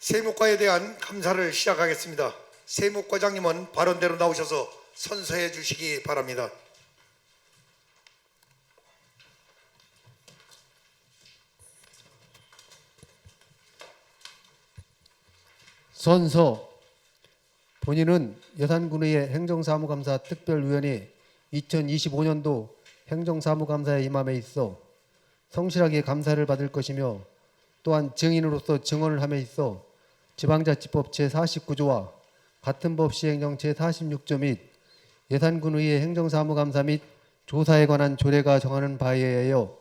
세무과에 대한 감사를 시작하겠습니다. 세무과장님은 발언대로 나오셔서 선서해 주시기 바랍니다. 선서. 본인은 여산군의회 행정사무감사 특별위원회 2025년도 행정사무감사에 임함에 있어 성실하게 감사를 받을 것이며 또한 증인으로서 증언을 함에 있어 지방자치법 제49조와 같은 법 시행령 제46조 및 예산군의회 행정사무감사 및 조사에 관한 조례가 정하는 바에 의하여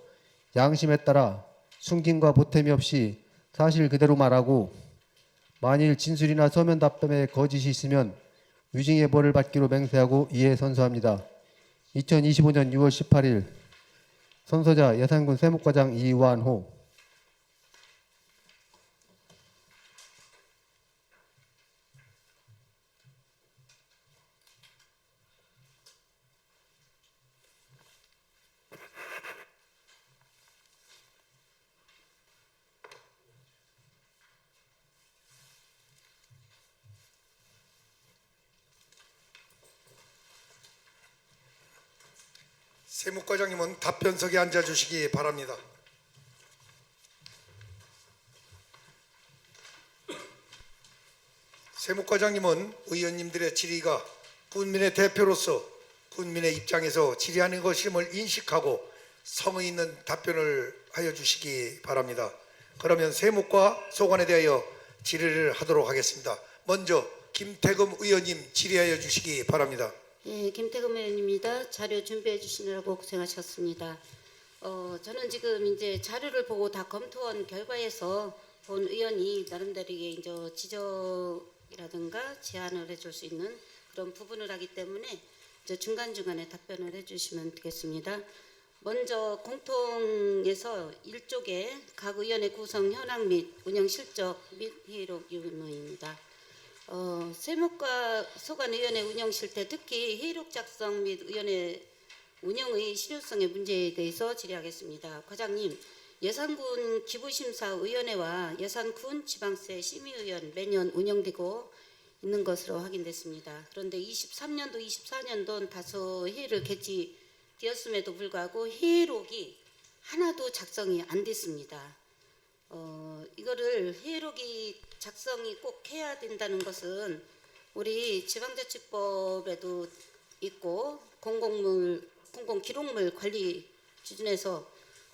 양심에 따라 숨김과 보탬이 없이 사실 그대로 말하고 만일 진술이나 서면 답변에 거짓이 있으면 위증의 벌을 받기로 맹세하고 이에 선서합니다. 2025년 6월 18일 선서자 예산군 세무과장 이완호. 세무과장님은 답변석에 앉아 주시기 바랍니다. 세무과장님은 의원님들의 질의가 군민의 대표로서 군민의 입장에서 질의하는 것임을 인식하고 성의 있는 답변을 하여 주시기 바랍니다. 그러면 세무과 소관에 대하여 질의를 하도록 하겠습니다. 먼저 김태금 의원님 질의하여 주시기 바랍니다. 예, 김태금 의원입니다. 자료 준비해 주시느라고 고생하셨습니다. 저는 지금 이제 자료를 보고 다 검토한 결과에서 본 의원이 나름대로 이제 지적이라든가 제안을 해줄 수 있는 그런 부분을 하기 때문에 이제 중간중간에 답변을 해주시면 되겠습니다. 먼저 공통에서 1쪽에 각 의원의 구성 현황 및 운영 실적 및 회의록 유무입니다. 세무과 소관위원회 운영 실태, 특히 회의록 작성 및 위원회 운영의 실효성의 문제에 대해서 질의하겠습니다. 과장님, 예산군 기부심사위원회와 예산군 지방세 심의위원 매년 운영되고 있는 것으로 확인됐습니다. 그런데 23년도, 24년도는 다소 회의를 개최되었음에도 불구하고 회의록이 하나도 작성이 안 됐습니다. 이거를 회의록이 작성이 꼭 해야 된다는 것은 우리 지방자치법에도 있고 공공기록물 관리 기준에서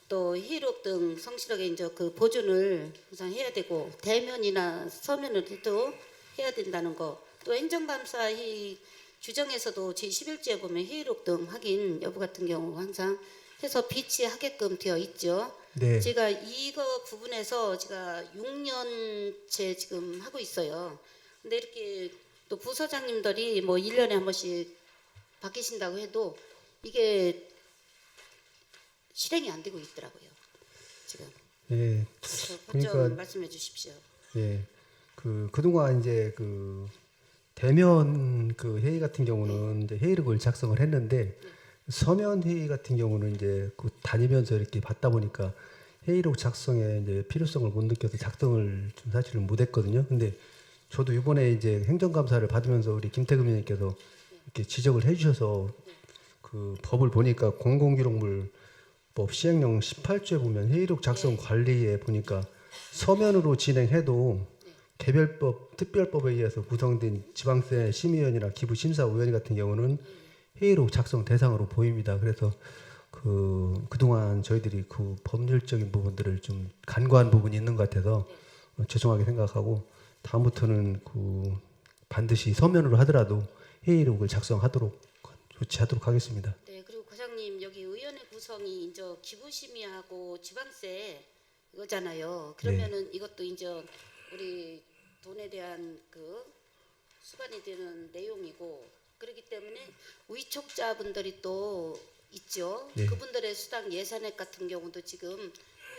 또 회의록 등 성실하게 이제 그 보존을 항상 해야 되고 대면이나 서면을 해도 해야 된다는 거, 또 행정감사 회의 규정에서도 제11조에 보면 회의록 등 확인 여부 같은 경우 항상 해서 비치하게끔 되어 있죠. 네. 제가 이거 부분에서 제가 6년째 지금 하고 있어요. 근데 이렇게 또 부서장님들이 뭐 1년에 한 번씩 바뀌신다고 해도 이게 실행이 안 되고 있더라고요. 지금. 예. 그래서 그러니까 좀 말씀해 주십시오. 예. 그동안 이제 대면 회의 같은 경우는 이제 회의록을 작성을 했는데 서면 회의 같은 경우는 이제 다니면서 이렇게 받다 보니까 회의록 작성에 이제 필요성을 못 느껴서 작성을 좀 사실은 못했거든요. 근데 저도 이번에 이제 행정감사를 받으면서 우리 김태금 의원님께서 이렇게 지적을 해주셔서 그 법을 보니까 공공기록물법 시행령 18조에 보면 회의록 작성 관리에 보니까 서면으로 진행해도 개별법, 특별법에 의해서 구성된 지방세 심의위원이나 기부심사위원 같은 경우는 회의록 작성 대상으로 보입니다. 그래서 그동안 저희들이 그 법률적인 부분들을 좀 간과한 부분이 있는 것 같아서 죄송하게 생각하고 다음부터는 반드시 서면으로 하더라도 회의록을 작성하도록 조치하도록 하겠습니다. 네, 그리고 과장님 여기 의원회 구성이 이제 기부심의하고 지방세 이거잖아요. 그러면은 이것도 이제 우리 돈에 대한 수반이 되는 내용이고 그렇기 때문에 위촉자분들이 또 있죠. 네. 그분들의 수당 예산액 같은 경우도 지금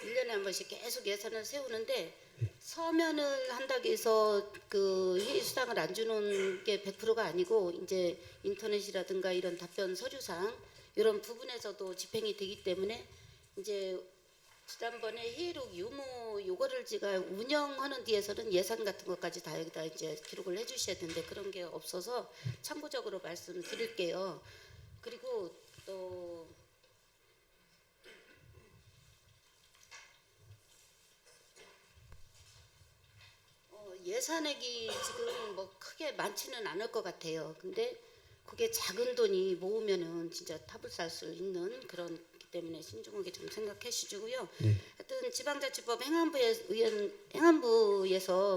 1년에 한 번씩 계속 예산을 세우는데 서면을 한다고 해서 회의 수당을 안 주는 게 100%가 아니고 이제 인터넷이라든가 이런 답변 서류상 이런 부분에서도 집행이 되기 때문에 이제 지난번에 회의록 유무 요거를 제가 운영하는 뒤에서는 예산 같은 것까지 다 여기다 이제 기록을 해주셔야 되는데 그런 게 없어서 참고적으로 말씀드릴게요. 그리고 또 예산액이 지금 뭐 크게 많지는 않을 것 같아요. 근데 그게 작은 돈이 모으면은 진짜 탑을 쌀 수 있는 그런 기 때문에 신중하게 좀 생각해 주시고요. 네. 하여튼 지방자치법 행안부에서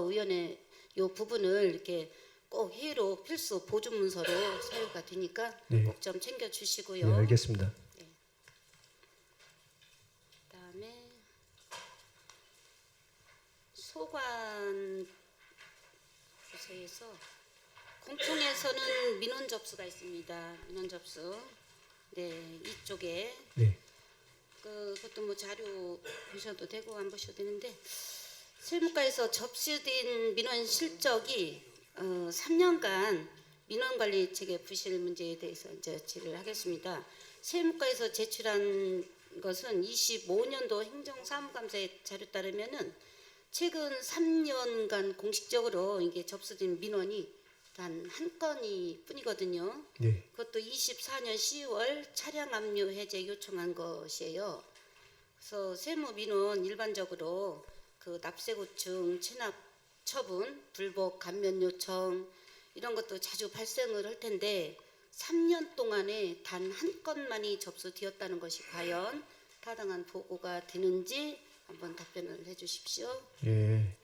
의원의 요 부분을 이렇게 꼭 회의로 필수 보조 문서로 사유가 되니까 네. 꼭 좀 챙겨 주시고요. 네, 알겠습니다. 그다음에 소관 부서에서 공청에서는 민원 접수가 있습니다. 민원 접수. 네, 이쪽에 네. 그것도 뭐 자료 보셔도 되고 안 보셔도 되는데 세무과에서 접수된 민원 실적이 3년간 민원 관리 체계 부실 문제에 대해서 이제 질의를 하겠습니다. 세무과에서 제출한 것은 25년도 행정사무감사의 자료 따르면은 최근 3년간 공식적으로 이게 접수된 민원이 단 한 건이 뿐이거든요. 네. 그것도 24년 10월 차량 압류 해제 요청한 것이에요. 그래서 세무 민원 일반적으로 그 납세고충, 체납 처분, 불복 감면 요청 이런 것도 자주 발생을 할 텐데 3년 동안에 단 한 건만이 접수되었다는 것이 과연 타당한 보고가 되는지 한번 답변을 해주십시오. 예.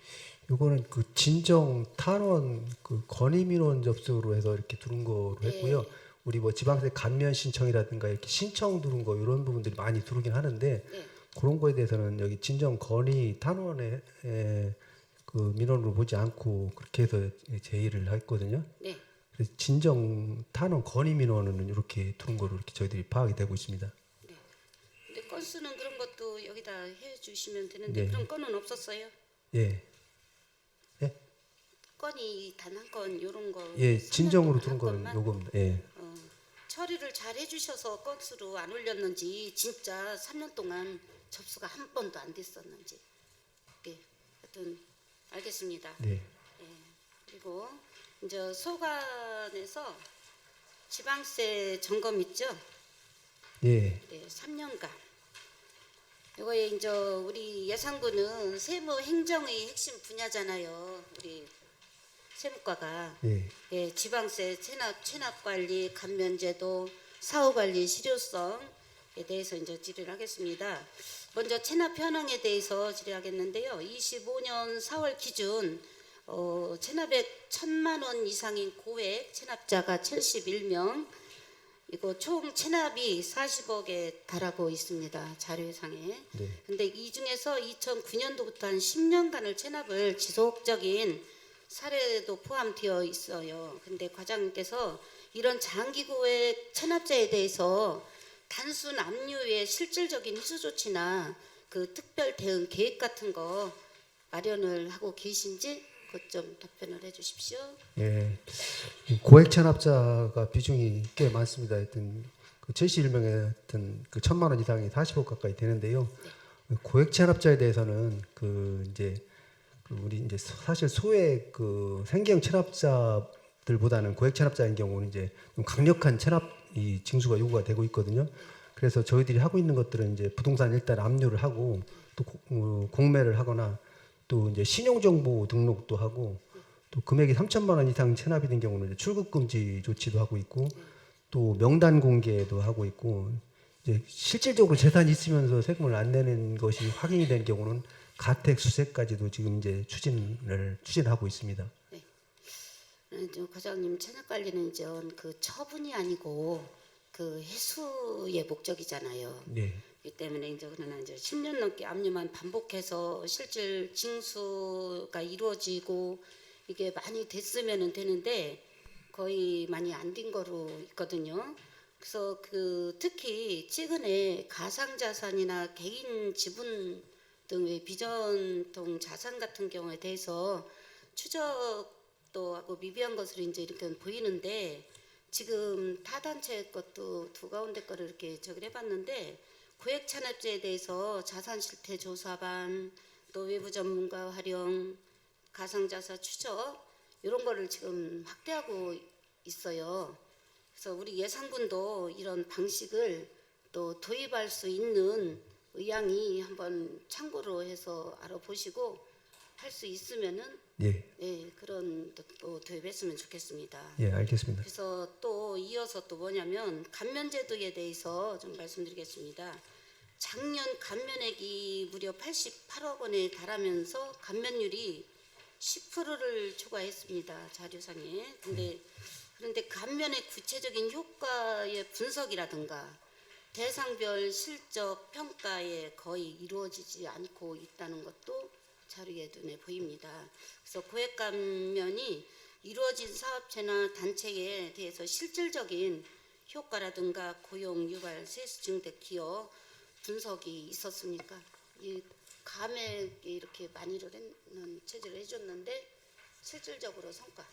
요거는 그 진정 탄원 그 건의 민원 접수로 해서 이렇게 들은 거로 했고요. 네. 우리 뭐 지방세 감면 신청이라든가 이렇게 신청 들은 거 이런 부분들이 많이 들어오긴 하는데 네. 그런 거에 대해서는 여기 진정 건의 탄원의 그 민원으로 보지 않고 그렇게 해서 제의를 했거든요. 네. 그래서 진정 탄원 건의 민원은 이렇게 들은 거로 이렇게 저희들이 파악이 되고 있습니다. 근데 건수는 그런 것도 여기다 해주시면 되는데 네. 그런 건은 없었어요? 예. 건이 단 한 건 이런 거. 예, 3년 진정으로 동안 들은 한 거는 건만? 요겁니다. 예. 처리를 잘 해주셔서 건수로 안 올렸는지 진짜 3년 동안 접수가 한 번도 안 됐었는지. 네, 하여튼 알겠습니다. 네. 그리고 이제 소관에서 지방세 점검 있죠? 예. 네, 3년간. 이거에 이제 우리 예산부는 세무 행정의 핵심 분야잖아요. 우리 세무과가. 예. 예, 지방세 체납 관리, 감면제도, 사후 관리 실효성에 대해서 이제 질의를 하겠습니다. 먼저 체납 현황에 대해서 질의하겠는데요. 25년 4월 기준 체납액 1,000만 원 이상인 고액 체납자가 71명, 이거 총 체납이 40억에 달하고 있습니다. 자료상에. 네. 근데 이 중에서 2009년도부터 한 10년간을 체납을 지속적인 사례도 포함되어 있어요. 근데 과장님께서 이런 장기 고액 체납자에 대해서 단순 압류 외에 실질적인 희소 조치나 그 특별 대응 계획 같은 거 마련을 하고 계신지 그것 좀 답변을 해주십시오. 예. 고액 체납자가 비중이 꽤 많습니다. 하여튼 그 71명의 하여튼 그 1,000만 원 이상이 40억 가까이 되는데요. 고액 체납자에 대해서는 그 이제 그 우리 이제 사실 소액 그 생계형 체납자들보다는 고액 체납자인 경우는 이제 좀 강력한 체납 이 징수가 요구가 되고 있거든요. 그래서 저희들이 하고 있는 것들은 이제 부동산 일단 압류를 하고 또 공매를 하거나 또 이제 신용정보 등록도 하고 또 금액이 3천만 원 이상 체납이 된 경우는 이제 출국 금지 조치도 하고 있고 또 명단 공개도 하고 있고 이제 실질적으로 재산이 있으면서 세금을 안 내는 것이 확인이 된 경우는 가택 수색까지도 지금 이제 추진하고 있습니다. 과장님 체납 관리는 이제 그 처분이 아니고 그 해수의 목적이잖아요. 네. 이 때문에 이제 그러나 이제 10년 넘게 압류만 반복해서 실질 징수가 이루어지고 이게 많이 됐으면은 되는데 거의 많이 안 된 거로 있거든요. 그래서 그 특히 최근에 가상자산이나 개인 지분 등의 비전통 자산 같은 경우에 대해서 추적도 하고 미비한 것으로 이제 이렇게 보이는데 지금 타 단체 것도 두 가운데 거를 이렇게 저기를 해봤는데 고액 찬압제에 대해서 자산 실태 조사반, 또 외부 전문가 활용, 가상자사 추적 이런 거를 지금 확대하고 있어요. 그래서 우리 예산군도 이런 방식을 또 도입할 수 있는 의향이 한번 참고로 해서 알아보시고 할 수 있으면은 예, 그런 또 도입했으면 좋겠습니다. 예, 알겠습니다. 그래서 또 이어서 또 뭐냐면 감면제도에 대해서 좀 말씀드리겠습니다. 작년 감면액이 무려 88억 원에 달하면서 감면율이 10%를 초과했습니다. 자료상에. 그런데 감면의 구체적인 효과의 분석이라든가 대상별 실적 평가에 거의 이루어지지 않고 있다는 것도 자료에 눈에 보입니다. 그래서 고액 감면이 이루어진 사업체나 단체에 대해서 실질적인 효과라든가 고용 유발, 세수 증대 기여 분석이 있었습니까? 이 감액이 이렇게 많이를 체제를 해줬는데 실질적으로 성과.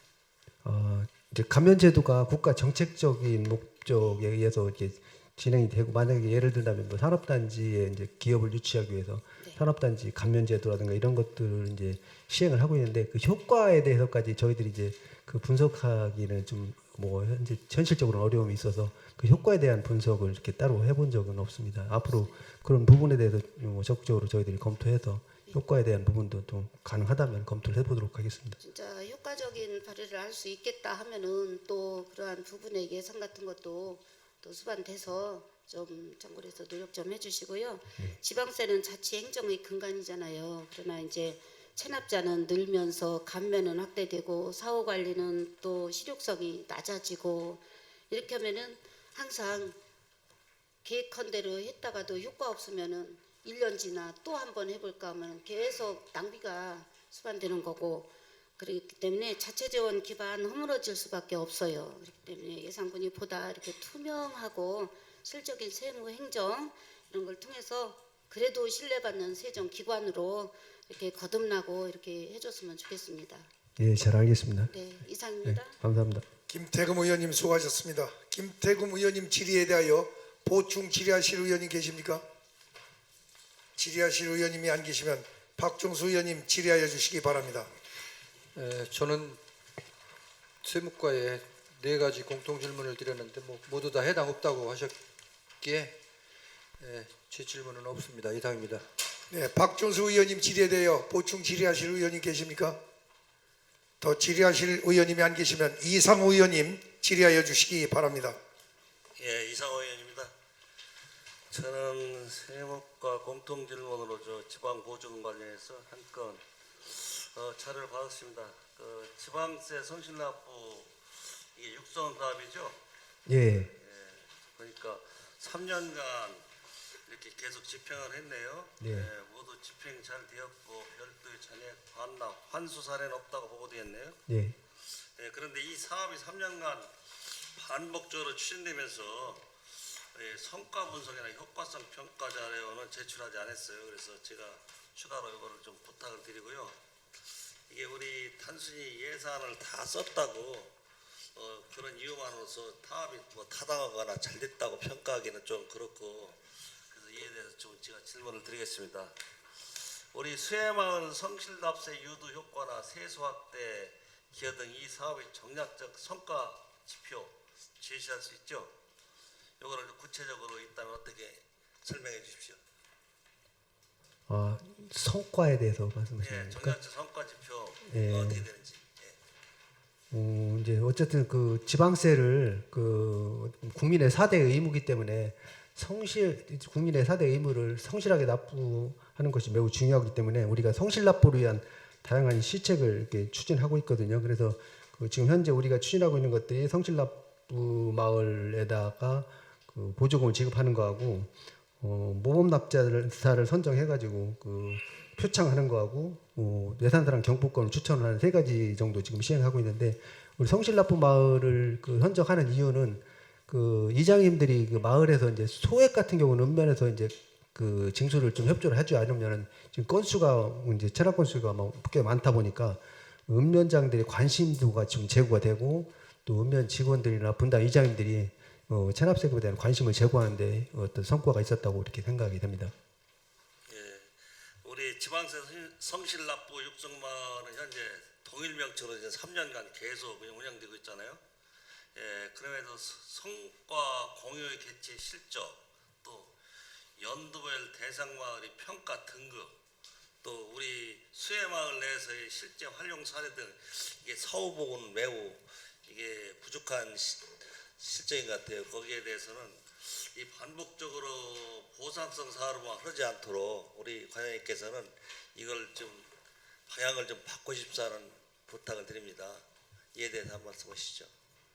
이제 감면제도가 국가 정책적인 목적에 의해서 이렇게 진행이 되고, 만약에 예를 들자면 뭐 산업단지에 이제 기업을 유치하기 위해서 산업단지 감면제도라든가 이런 것들을 이제 시행을 하고 있는데, 그 효과에 대해서까지 저희들이 이제 그 분석하기는 좀 뭐 현실적으로 어려움이 있어서 그 효과에 대한 분석을 이렇게 따로 해본 적은 없습니다. 앞으로 그런 부분에 대해서 적극적으로 저희들이 검토해서 효과에 대한 부분도 좀 가능하다면 검토를 해보도록 하겠습니다. 진짜 효과적인 발휘를 할 수 있겠다 하면은 또 그러한 부분의 예산 같은 것도 또 수반돼서 좀 참고를 해서 노력 좀 해주시고요. 지방세는 자치 행정의 근간이잖아요. 그러나 이제 체납자는 늘면서 감면은 확대되고 사후 관리는 또 실효성이 낮아지고 이렇게 하면은 항상 계획한 대로 했다가도 효과 없으면은 1년 지나 또 한 번 해볼까 하면 계속 낭비가 수반되는 거고, 그렇기 때문에 자체 재원 기반 허물어질 수밖에 없어요. 그렇기 때문에 예산군이 보다 이렇게 투명하고 실적인 세무 행정 이런 걸 통해서 그래도 신뢰받는 세정 기관으로 이렇게 거듭나고 이렇게 해줬으면 좋겠습니다. 예, 잘 알겠습니다. 네, 이상입니다. 감사합니다. 김태금 의원님 수고하셨습니다. 김태금 의원님 질의에 대하여 보충 질의하실 의원이 계십니까? 질의하실 의원님이 안 계시면 박종수 의원님 질의하여 주시기 바랍니다. 저는 세무과에 4가지 공통 질문을 드렸는데 모두 다 해당 없다고 하셨기에 제 질문은 없습니다. 이상입니다. 네, 박종수 의원님 질의에 대하여 보충 질의하실 의원이 계십니까? 더 질의하실 의원님이 안 계시면 이상호 의원님 질의하여 주시기 바랍니다. 예, 이상호 의원입니다. 저는 세무과 공통 질문으로 지방 보증 관련해서 한 건 자료를 받았습니다. 그 지방세 성실납부 이게 육성 사업이죠. 예, 그러니까 3년간 이렇게 계속 집행을 했네요. 네. 모두 집행 잘 되었고 별도의 잔액 반납 환수 사례는 없다고 보고되었네요. 예, 그런데 이 사업이 3년간 반복적으로 추진되면서 성과 분석이나 효과성 평가 자료는 제출하지 않았어요. 그래서 제가 추가로 이거를 좀 부탁을 드리고요. 이게 우리 단순히 예산을 다 썼다고 그런 이유만으로서 사업이 뭐 타당하거나 잘 됐다고 평가하기는 좀 그렇고, 그래서 이에 대해서 좀 제가 질문을 드리겠습니다. 우리 수해마을 성실납세 유도 효과나 세수 확대 기여 등 이 사업의 정략적 성과 지표 제시할 수 있죠? 이거를 구체적으로 있다면 어떻게 설명해 주십시오. 성과에 대해서 말씀하시는 겁니까? 정략적 성과 지표 어떻게 되는지. 이제 어쨌든 그 지방세를 그 국민의 4대 의무이기 때문에 국민의 4대 의무를 성실하게 납부하는 것이 매우 중요하기 때문에 우리가 성실 납부를 위한 다양한 시책을 이렇게 추진하고 있거든요. 그래서 그 지금 현재 우리가 추진하고 있는 것들이 성실 납부 마을에다가 그 보조금을 지급하는 거하고 모범 납자를 선정해가지고 그 표창하는 거하고 예산사랑 경부권을 추천을 하는 3가지 정도 지금 시행하고 있는데, 우리 성실납부 마을을 그 선정하는 이유는 그 이장님들이 그 마을에서 이제 소액 같은 경우는 읍면에서 이제 그 징수를 좀 협조를 하지 않으면은 지금 건수가 이제 체납 건수가 꽤 많다 보니까 읍면장들의 관심도가 좀 제고가 되고, 또 읍면 직원들이나 분당 이장님들이 체납세금에 대한 관심을 제고하는데 어떤 성과가 있었다고 이렇게 생각이 됩니다. 예, 우리 지방세 성실납부 육성마을은 현재 동일명처로 이제 3년간 계속 운영되고 있잖아요. 예, 그럼에도 성과 공유의 개최 실적, 또 연도별 대상마을의 평가 등급, 또 우리 수혜마을 내에서의 실제 활용 사례 등 이게 사후 보고는 매우 이게 부족한 실적인 것 같아요. 거기에 대해서는 이 반복적으로 보상성 사업만 하지 않도록 우리 관장님께서는 이걸 좀 방향을 좀 바꾸고 싶다는 부탁을 드립니다. 이에 대해서 한 말씀 하시죠.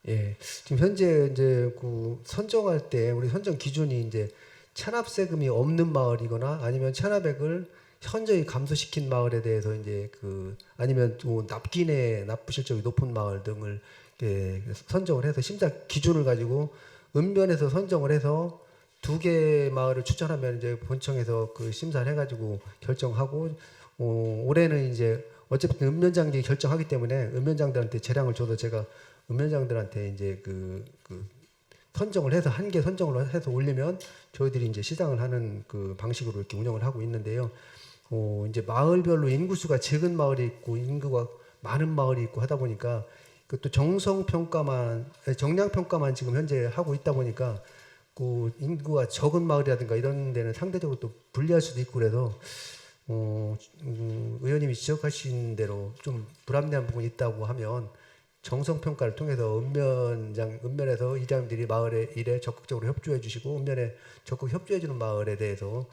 예, 지금 현재 이제 그 선정할 때 우리 선정 기준이 이제 체납세금이 없는 마을이거나 아니면 체납액을 현저히 감소시킨 마을에 대해서 이제 그 아니면 또 납기내 납부 실적이 높은 마을 등을 이렇게 선정을 해서 심사 기준을 가지고 읍면에서 선정을 해서 2개 마을을 추천하면 이제 본청에서 그 심사를 해가지고 결정하고 올해는 이제 어쨌든 읍면장이 결정하기 때문에 읍면장들한테 재량을 줘서 제가 읍면장들한테 이제 그 선정을 해서 한 개 선정을 해서 올리면 저희들이 이제 시상을 하는 그 방식으로 이렇게 운영을 하고 있는데요. 이제 마을별로 인구수가 적은 마을이 있고 인구가 많은 마을이 있고 하다 보니까 그또 정량 평가만 지금 현재 하고 있다 보니까 그 인구가 적은 마을이라든가 이런 데는 상대적으로 또 불리할 수도 있고 그래서 의원님이 지적하신 대로 좀 불합리한 부분이 있다고 하면 정성 평가를 통해서 읍면에서 이장님들이 마을의 일에 적극적으로 협조해 주시고 읍면에 적극 협조해 주는 마을에 대해서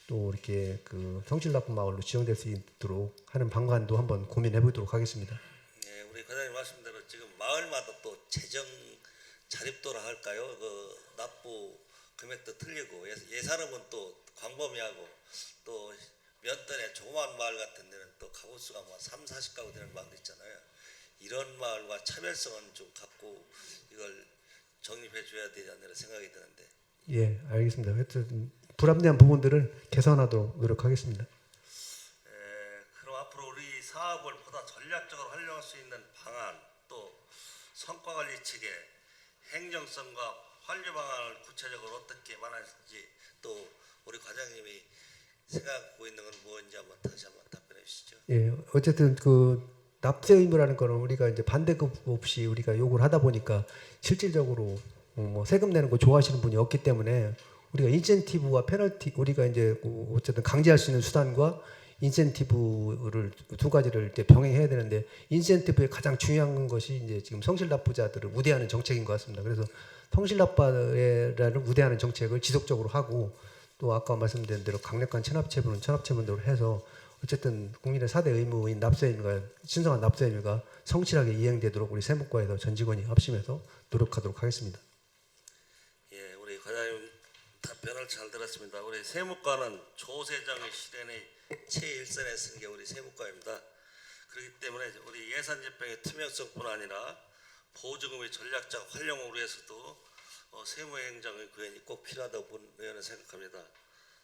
또 이렇게 그 성실납부 마을로 지정될 수 있도록 하는 방안도 한번 고민해 보도록 하겠습니다. 네, 우리 과장님 말씀대로 지금 마을마다 또 재정 자립도라 할까요? 그 납부 금액도 틀리고 예산음은 또 광범위하고 또 면단에 조그만 마을 같은 데는 또 가구수가 뭐 3, 40가구 되는 마을도 있잖아요. 이런 마을과 차별성은 좀 갖고 이걸 정립해 줘야 되지 않나 생각이 드는데. 예, 알겠습니다. 하여튼 불합리한 부분들을 개선하도록 노력하겠습니다. 그럼 앞으로 우리 사업을 보다 전략적으로 활용할 수 있는 방안, 또 성과관리 측의 행정성과 환류 방안을 구체적으로 어떻게 마련할지, 또 우리 과장님이 생각하고 있는 건 뭔지 한번 다시 한번 답변해 주시죠. 예, 어쨌든 그 납세 의무라는 거는 우리가 이제 반대급 없이 우리가 요구를 하다 보니까 실질적으로 뭐 세금 내는 거 좋아하시는 분이 없기 때문에 우리가 인센티브와 페널티 우리가 이제 어쨌든 강제할 수 있는 수단과 인센티브를 두 가지를 이제 병행해야 되는데 인센티브의 가장 중요한 것이 이제 지금 성실납부자들을 우대하는 정책인 것 같습니다. 그래서 성실납부자를 우대하는 정책을 지속적으로 하고 또 아까 말씀드린 대로 강력한 체납체분은 체납체분대로 해서 어쨌든 국민의 4대 의무인 납세 의무가 신성한 납세 의무가 성실하게 이행되도록 우리 세무과에서 전 직원이 합심해서 노력하도록 하겠습니다. 예, 우리 과장님 답변을 잘 들었습니다. 우리 세무과는 조세정의 실현의 최일선에 쓴 게 우리 세무과입니다. 그렇기 때문에 우리 예산 집행의 투명성뿐 아니라 보조금의 전략적 활용을 위해서도 세무행정의 구현이 꼭 필요하다고 본 의원은 생각합니다.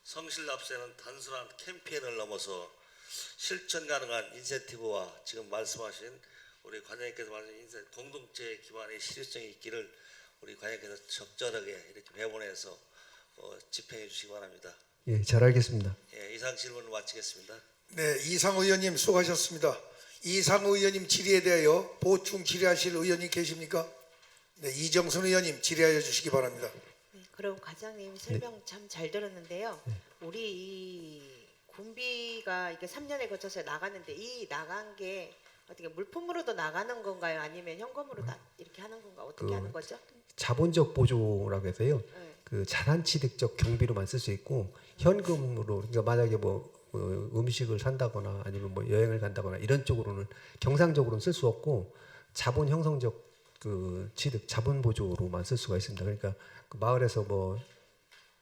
성실납세는 단순한 캠페인을 넘어서 실천 가능한 인센티브와 지금 말씀하신 우리 관장님께서 말씀하신 공동체 기반의 실효성이 있기를 우리 관장님께서 적절하게 이렇게 배분해서 집행해 주시기 바랍니다. 예, 잘 알겠습니다. 예, 이상 질문을 마치겠습니다. 네, 이상 의원님 수고하셨습니다. 이상 의원님 질의에 대하여 보충 질의하실 의원님 계십니까? 네, 이정순 의원님 질의하여 주시기 바랍니다. 네, 그럼 과장님 설명 참 잘 들었는데요. 우리 이 군비가 이게 3년에 거쳐서 나가는데 이 나간 게 어떻게 물품으로도 나가는 건가요? 아니면 현금으로 다 이렇게 하는 건가? 어떻게 하는 거죠? 자본적 보조라고 해서요. 네. 그 자산취득적 경비로만 쓸 수 있고 현금으로 그러니까 만약에 뭐 음식을 산다거나 아니면 뭐 여행을 간다거나 이런 쪽으로는 경상적으로는 쓸 수 없고 자본 형성적 그 취득 자본 보조로만 쓸 수가 있습니다. 그러니까 그 마을에서 뭐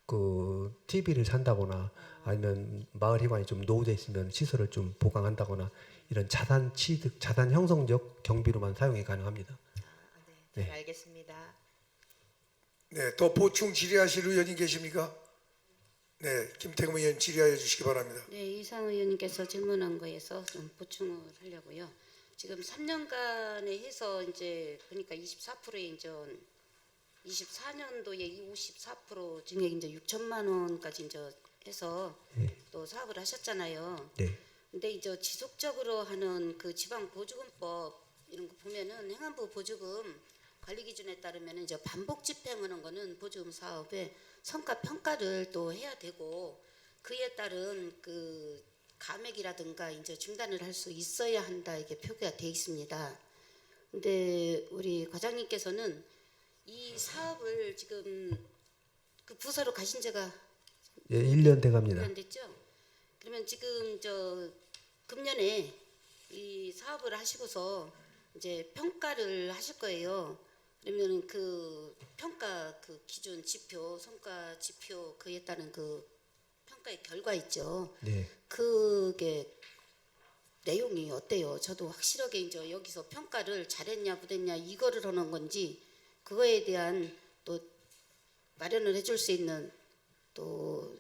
그 TV를 산다거나 아니면 마을 회관이 좀 노후돼 있으면 시설을 좀 보강한다거나 이런 자산 취득 자산 형성적 경비로만 사용이 가능합니다. 네, 잘 알겠습니다. 네, 또 보충 질의하실 의원님 계십니까? 네, 김태금 의원 질의하여 주시기 바랍니다. 네, 이상 의원님께서 질문한 거에서 좀 보충을 하려고요. 지금 3년간에 해서 이제 보니까 24%의 이제 24년도에 54% 증액 이제 6천만 원까지 이제 해서 네. 또 사업을 하셨잖아요. 네. 근데 이제 지속적으로 하는 그 지방 보조금법 이런 거 보면은 행안부 보조금 관리 기준에 따르면 이제 반복 집행하는 거는 보조금 사업의 성과 평가를 또 해야 되고 그에 따른 그 감액이라든가 이제 중단을 할 수 있어야 한다 이게 표기가 돼 있습니다. 근데 우리 과장님께서는 이 사업을 지금 그 부서로 가신 지가 예, 1년 돼 갑니다. 1년 됐죠? 그러면 지금 저 금년에 이 사업을 하시고서 이제 평가를 하실 거예요. 그러면 그 평가 그 기준 지표, 성과 지표 그에 따른 그 평가의 결과 있죠. 네. 그게 내용이 어때요? 저도 확실하게 이제 여기서 평가를 잘했냐 못했냐 이거를 하는 건지 그거에 대한 또 마련을 해줄 수 있는 또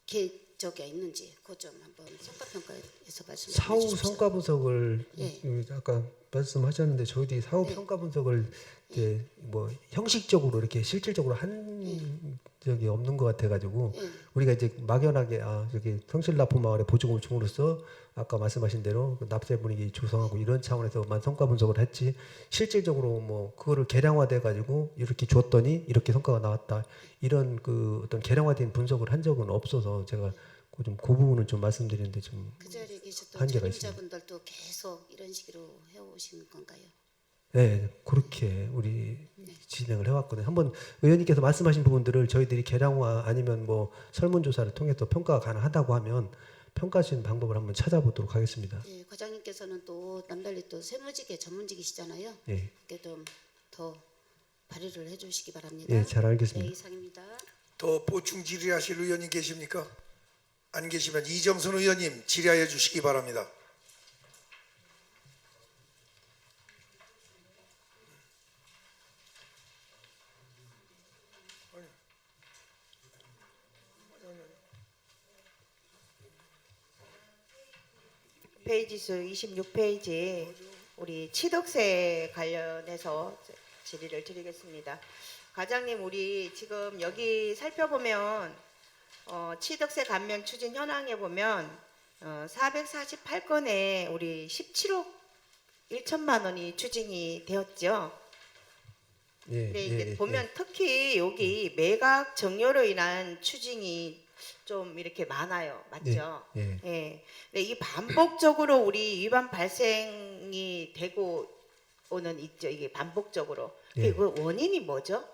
계획적이 있는지 그것 좀 한번 성과평가에서 말씀해 사후 주십시오. 성과 분석을 예. 아까 말씀하셨는데 저희들이 사후 네. 평가 분석을 이제 뭐 형식적으로 이렇게 실질적으로 한 적이 없는 것 같아가지고 예. 우리가 이제 막연하게 저기 성실납포마을에 보조금을 줌으로써 아까 말씀하신 대로 그 납세 분위기 조성하고 이런 차원에서만 성과 분석을 했지 실질적으로 뭐 그거를 계량화돼 가지고 이렇게 줬더니 이렇게 성과가 나왔다 이런 그 어떤 계량화된 분석을 한 적은 없어서 제가 그 부분은 좀 말씀드리는데 좀 그 자리에 계셨던 한계가 있습니다. 책임자분들도 계속 이런 식으로 해오신 건가요? 네, 그렇게 우리 진행을 해왔거든요. 한번 의원님께서 말씀하신 부분들을 저희들이 계량화 아니면 뭐 설문조사를 통해서 평가가 가능하다고 하면 평가할 수 있는 방법을 한번 찾아보도록 하겠습니다. 예, 과장님께서는 또 남달리 또 세무직의 전문직이시잖아요. 예, 그게 좀 더 발휘를 해주시기 바랍니다. 예, 잘 네, 알겠습니다. 이상입니다. 더 보충 질의하실 의원님 계십니까? 안 계시면 이정선 의원님 질의하여 주시기 바랍니다. 페이지 수 26페이지 우리 취득세 관련해서 질의를 드리겠습니다. 과장님, 우리 지금 여기 살펴보면 취득세 감면 추진 현황에 보면 448건에 우리 17억 1천만 원이 추징이 되었죠. 예, 네, 예, 이게 예, 보면 특히 여기 매각 정료로 인한 추징이 좀 이렇게 많아요. 맞죠? 예. 예. 네, 이 반복적으로 우리 위반 발생이 되고 오는 있죠. 이게 반복적으로. 예. 그 원인이 뭐죠?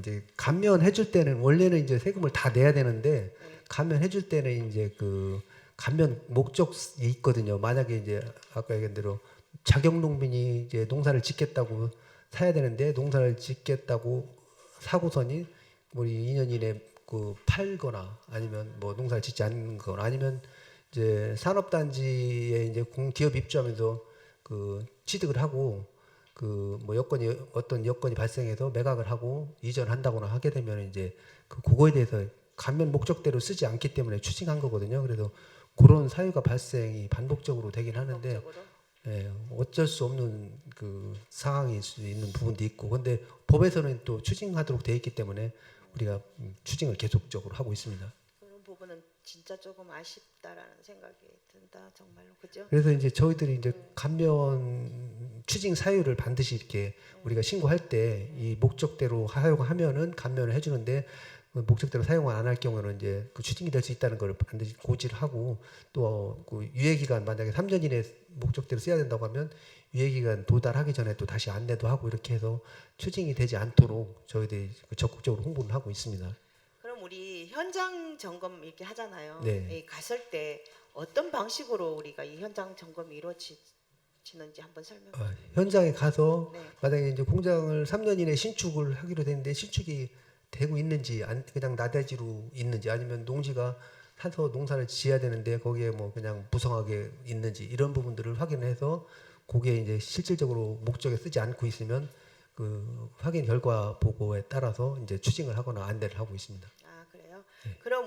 이제 감면해줄 때는 원래는 이제 세금을 다 내야 되는데 감면해줄 때는 이제 그 감면 목적이 있거든요. 만약에 이제 아까 얘기한 대로 자격농민이 이제 농사를 짓겠다고 사야 되는데 농사를 짓겠다고 사고서니 우리 2년 이내 그 팔거나 아니면 뭐 농사를 짓지 않는 거나 아니면 이제 산업단지에 이제 기업 입주하면서 그 취득을 하고 그 뭐 어떤 여건이 발생해서 매각을 하고 이전한다거나 하게 되면 이제 그거에 대해서 감면 목적대로 쓰지 않기 때문에 추징한 거거든요. 그래서 그런 사유가 발생이 반복적으로 되긴 하는데 반복적으로? 예, 어쩔 수 없는 그 상황일 수 있는 부분도 있고 근데 법에서는 또 추징하도록 돼 있기 때문에 우리가 추징을 계속적으로 하고 있습니다. 그런 부분은 진짜 조금 아쉽다라는 생각이 든다. 정말로. 그죠? 그래서 이제 저희들이 이제 감면 추징 사유를 반드시 이렇게 우리가 신고할 때 이 목적대로 사용하면은 감면을 해주는데 목적대로 사용 안 할 경우는 이제 그 추징이 될 수 있다는 걸 반드시 고지를 하고 또 그 유예 기간 만약에 3년 이내 목적대로 써야 된다고 하면 유예 기간 도달하기 전에 또 다시 안내도 하고 이렇게 해서 추징이 되지 않도록 저희들이 적극적으로 홍보를 하고 있습니다. 그럼 우리 현장 점검 이렇게 하잖아요. 네. 예, 갔을 때 어떤 방식으로 우리가 이 현장 점검이 이루어지는지 한번 설명. 현장에 가서 네. 만약에 이제 공장을 3년 이내 신축을 하기로 됐는데 신축이 되고 있는지 그냥 나대지로 있는지 아니면 농지가 사서 농사를 지어야 되는데 거기에 뭐 그냥 무성하게 있는지 이런 부분들을 확인해서 그게 이제 실질적으로 목적에 쓰지 않고 있으면 그 확인 결과 보고에 따라서 이제 추징을 하거나 안내를 하고 있습니다. 아, 그래요? 그럼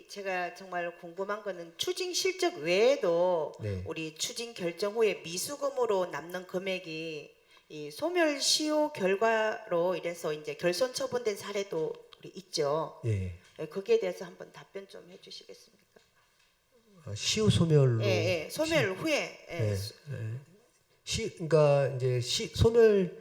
제가 정말 궁금한 거는 추징 실적 외에도 네. 우리 추징 결정 후에 미수금으로 남는 금액이 이 소멸 시효 결과로 이래서 이제 결손 처분된 사례도 우리 있죠. 예. 예, 거기에 대해서 한번 답변 좀 해주시겠습니까? 시효 소멸로 예, 예. 소멸 후에 예. 예, 그러니까 이제 소멸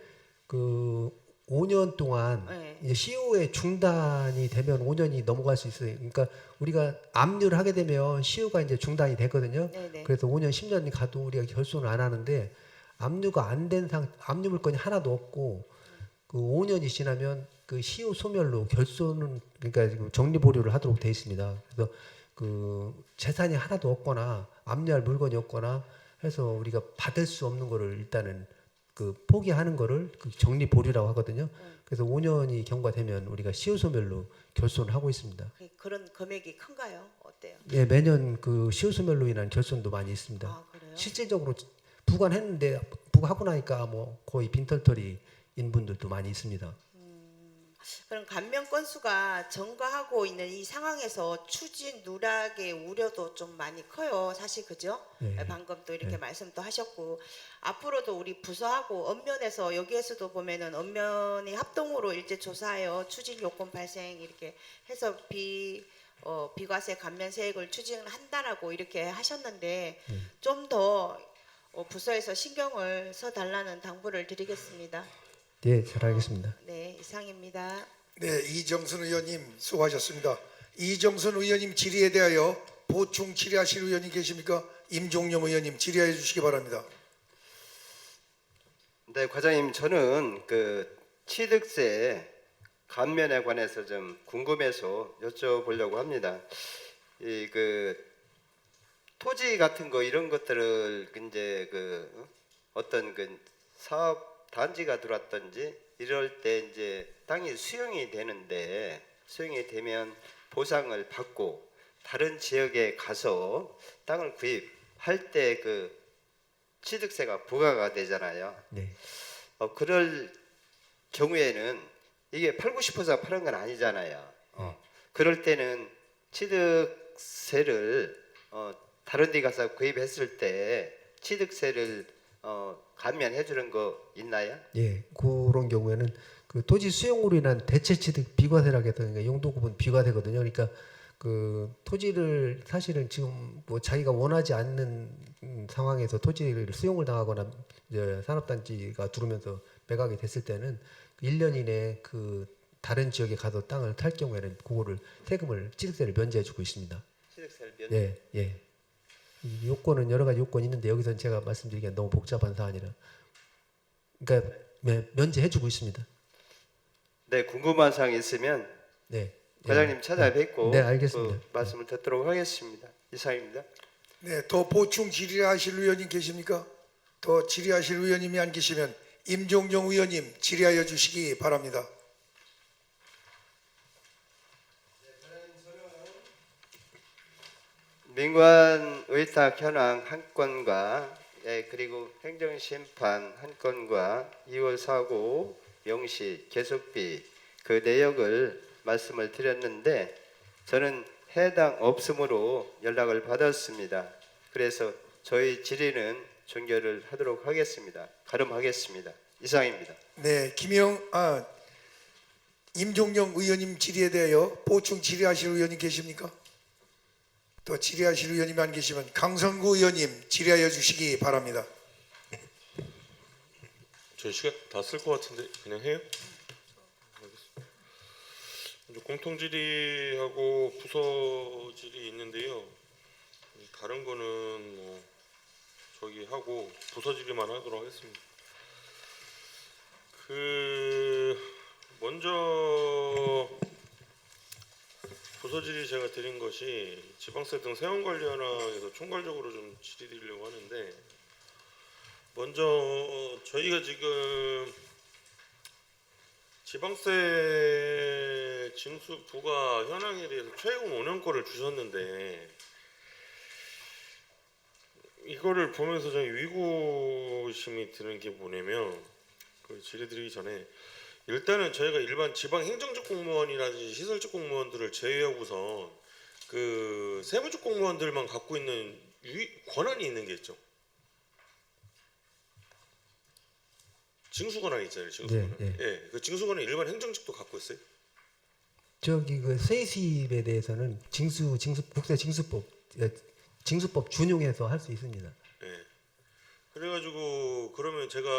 그 5년 동안 네. 이제 시효의 중단이 되면 5년이 넘어갈 수 있어요. 그러니까 우리가 압류를 하게 되면 시효가 이제 중단이 되거든요. 네네. 그래서 5년, 10년이 가도 우리가 결손을 안 하는데 압류가 안 된 압류 물건이 하나도 없고 그 5년이 지나면 그 시효 소멸로 결손은 그러니까 정리 보류를 하도록 돼 있습니다. 그래서 그 재산이 하나도 없거나 압류할 물건이 없거나 해서 우리가 받을 수 없는 거를 일단은 그 포기하는 거를 그 정리 보류라고 하거든요. 그래서 5년이 경과되면 우리가 시효 소멸로 결손을 하고 있습니다. 그런 금액이 큰가요? 어때요? 예, 매년 그 시효 소멸로 인한 결손도 많이 있습니다. 아, 그래요? 실질적으로 부관했는데 부과하고 나니까 뭐 거의 빈털터리인 분들도 많이 있습니다. 그럼 감면 건수가 증가하고 있는 이 상황에서 추진 누락의 우려도 좀 많이 커요. 사실 그죠? 네. 방금 또 이렇게 말씀도 하셨고 앞으로도 우리 부서하고 읍면에서 여기에서도 보면은 읍면이 합동으로 일제 조사하여 추진 요건 발생 이렇게 해서 비과세 감면 세액을 추진한다라고 이렇게 하셨는데 좀 더 부서에서 신경을 써달라는 당부를 드리겠습니다. 예, 잘 알겠습니다. 네, 이상입니다. 네, 이정순 의원님 수고하셨습니다. 이정순 의원님 질의에 대하여 보충 질의하실 의원님 계십니까? 임종용 의원님 질의해 주시기 바랍니다. 네, 과장님, 저는 그 취득세 감면에 관해서 좀 궁금해서 여쭤보려고 합니다. 이 그 토지 같은 거 이런 것들을 이제 그 어떤 그 사업 단지가 들어왔든지 이럴 때 이제 땅이 수용이 되면 보상을 받고 다른 지역에 가서 땅을 구입할 때 그 취득세가 부과가 되잖아요. 네. 그럴 경우에는 이게 팔고 싶어서 파는 건 아니잖아요. 그럴 때는 취득세를 다른 데 가서 구입했을 때 취득세를 감면해 주는 거 있나요? 예, 그런 경우에는 그 토지 수용으로 인한 대체 취득 비과세라고 해서 그러니까 용도구분 비과세거든요. 그러니까 그 토지를 사실은 지금 뭐 자기가 원하지 않는 상황에서 토지를 수용을 당하거나 이제 산업단지가 들어오면서 매각이 됐을 때는 1년 이내에 그 다른 지역에 가서 땅을 탈 경우에는 그거를 세금을 취득세를 면제해주고 있습니다. 취득세를 면제. 예, 예. 이 요건은 여러 가지 요건이 있는데 여기서 제가 말씀드리기엔 너무 복잡한 사안이라, 그러니까 면제해주고 있습니다. 네, 궁금한 사항 있으면 네. 과장님 예. 찾아뵙고 네, 알겠습니다. 그 말씀을 듣도록 하겠습니다. 이상입니다. 네, 더 보충 질의하실 의원님 계십니까? 더 질의하실 의원님이 안 계시면 임종용 의원님 질의하여 주시기 바랍니다. 민관 의탁 현황 한 건과 그리고 행정심판 한 건과 2월 사고 명시 계속비 그 내역을 말씀을 드렸는데 저는 해당 없음으로 연락을 받았습니다. 그래서 저희 질의는 종결을 하도록 하겠습니다. 가름하겠습니다. 이상입니다. 네, 임종용 의원님 질의에 대하여 보충 질의하실 의원님 계십니까? 또 질의하실 의원님이 안 계시면 강성구 의원님 질의하여 주시기 바랍니다. 저희 시간 다 쓸 것 같은데 그냥 해요? 알겠습니다. 먼저 공통 질의하고 부서 질의 있는데요. 다른 거는 뭐 저기 하고 부서 질의만 하도록 하겠습니다. 먼저 부서 질의 제가 드린 것이 지방세 등 세원 관련해서 총괄적으로 좀 질의드리려고 하는데, 먼저 저희가 지금 지방세 징수 부과 현황에 대해서 최근 5년 거를 주셨는데, 이거를 보면서 저희 위구심이 드는 게 뭐냐면, 그 질의드리기 전에 일단은 저희가 일반 지방 행정직 공무원이라든지 시설직 공무원들을 제외하고선 그 세무직 공무원들만 갖고 있는 권한이 있는 게 있죠. 징수권한 있잖아요. 징수권한. 네, 예, 그 징수권은 일반 행정직도 갖고 있어요. 저기 그 세수입에 대해서는 국세 징수법 준용해서 할 수 있습니다. 예. 그래가지고 그러면 제가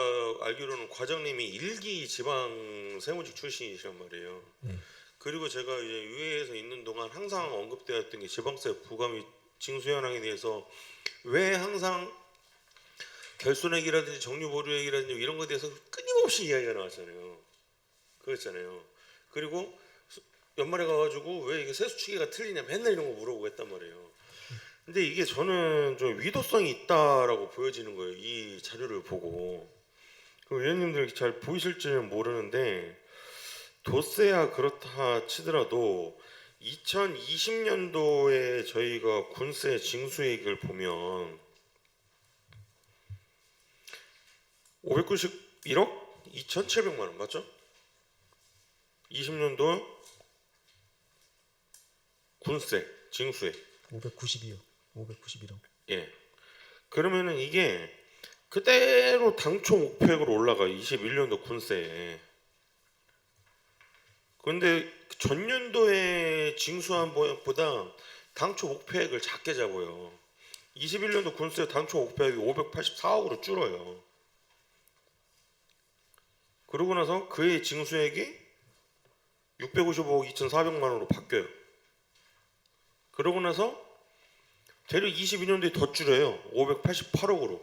알기로는 과장님이 일기 지방 세무직 출신이시란 말이에요. 네. 그리고 제가 이제 의회에서 있는 동안 항상 언급되었던 게 지방세 부과 및 징수 현황에 대해서 왜 항상 결손액이라든지 정류보류액이라든지 이런 것에 대해서 끊임없이 이야기가 나왔잖아요. 그랬잖아요. 그리고 연말에 가가지고 왜 이게 세수치기가 틀리냐 맨날 이런 거 물어보고 했단 말이에요. 근데 이게 저는 좀 위도성이 있다라고 보여지는 거예요. 이 자료를 보고. 그 위원님들 잘 보이실지는 모르는데 도세야 그렇다 치더라도 2020년도에 저희가 군세 징수액을 보면 591억 2,700만 원 맞죠? 20년도 군세 징수액 591억. 예. 그러면은 이게 그대로 당초 목표액으로 올라가 21년도 군세에. 그런데 전년도에 징수한 보다 당초 목표액을 작게 잡아요. 21년도 군세 당초 목표액이 584억으로 줄어요. 그러고 나서 그의 징수액이 655억 2,400만 원으로 바뀌어요. 그러고 나서 대략 22년도에 더 줄여요. 588억으로.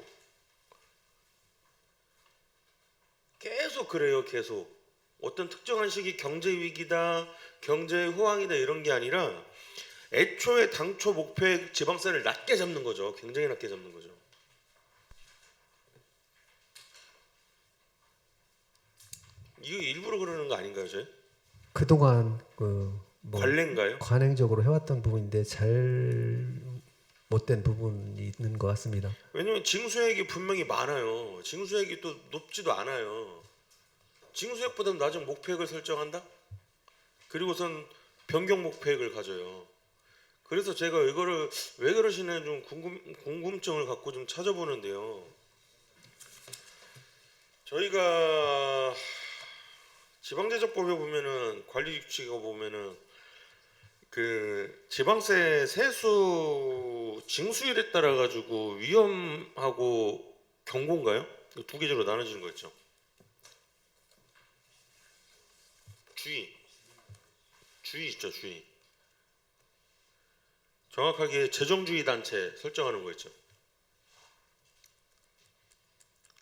계속 그래요. 계속. 어떤 특정한 시기 경제 위기다, 경제 호황이다 이런 게 아니라 애초에 당초 목표의 지방세를 낮게 잡는 거죠. 굉장히 낮게 잡는 거죠. 이거 일부러 그러는 거 아닌가요, 저희? 그동안 관례인가요? 관행적으로 해왔던 부분인데 잘 못된 부분이 있는 것 같습니다. 왜냐면 징수액이 분명히 많아요. 징수액이 또 높지도 않아요. 징수액보다 낮은 목표액을 설정한다? 그리고선 변경 목표액을 가져요. 그래서 제가 이거를 왜 그러시는 좀 궁금증을 갖고 좀 찾아보는데요. 저희가 지방제적법에 보면은 관리규칙에 보면은 그 지방세 세수 징수율에 따라 가지고 위험하고 경고인가요? 두 계절로 나눠지는 거였죠. 주의 있죠, 주의. 정확하게 재정주의 단체 설정하는 거였죠.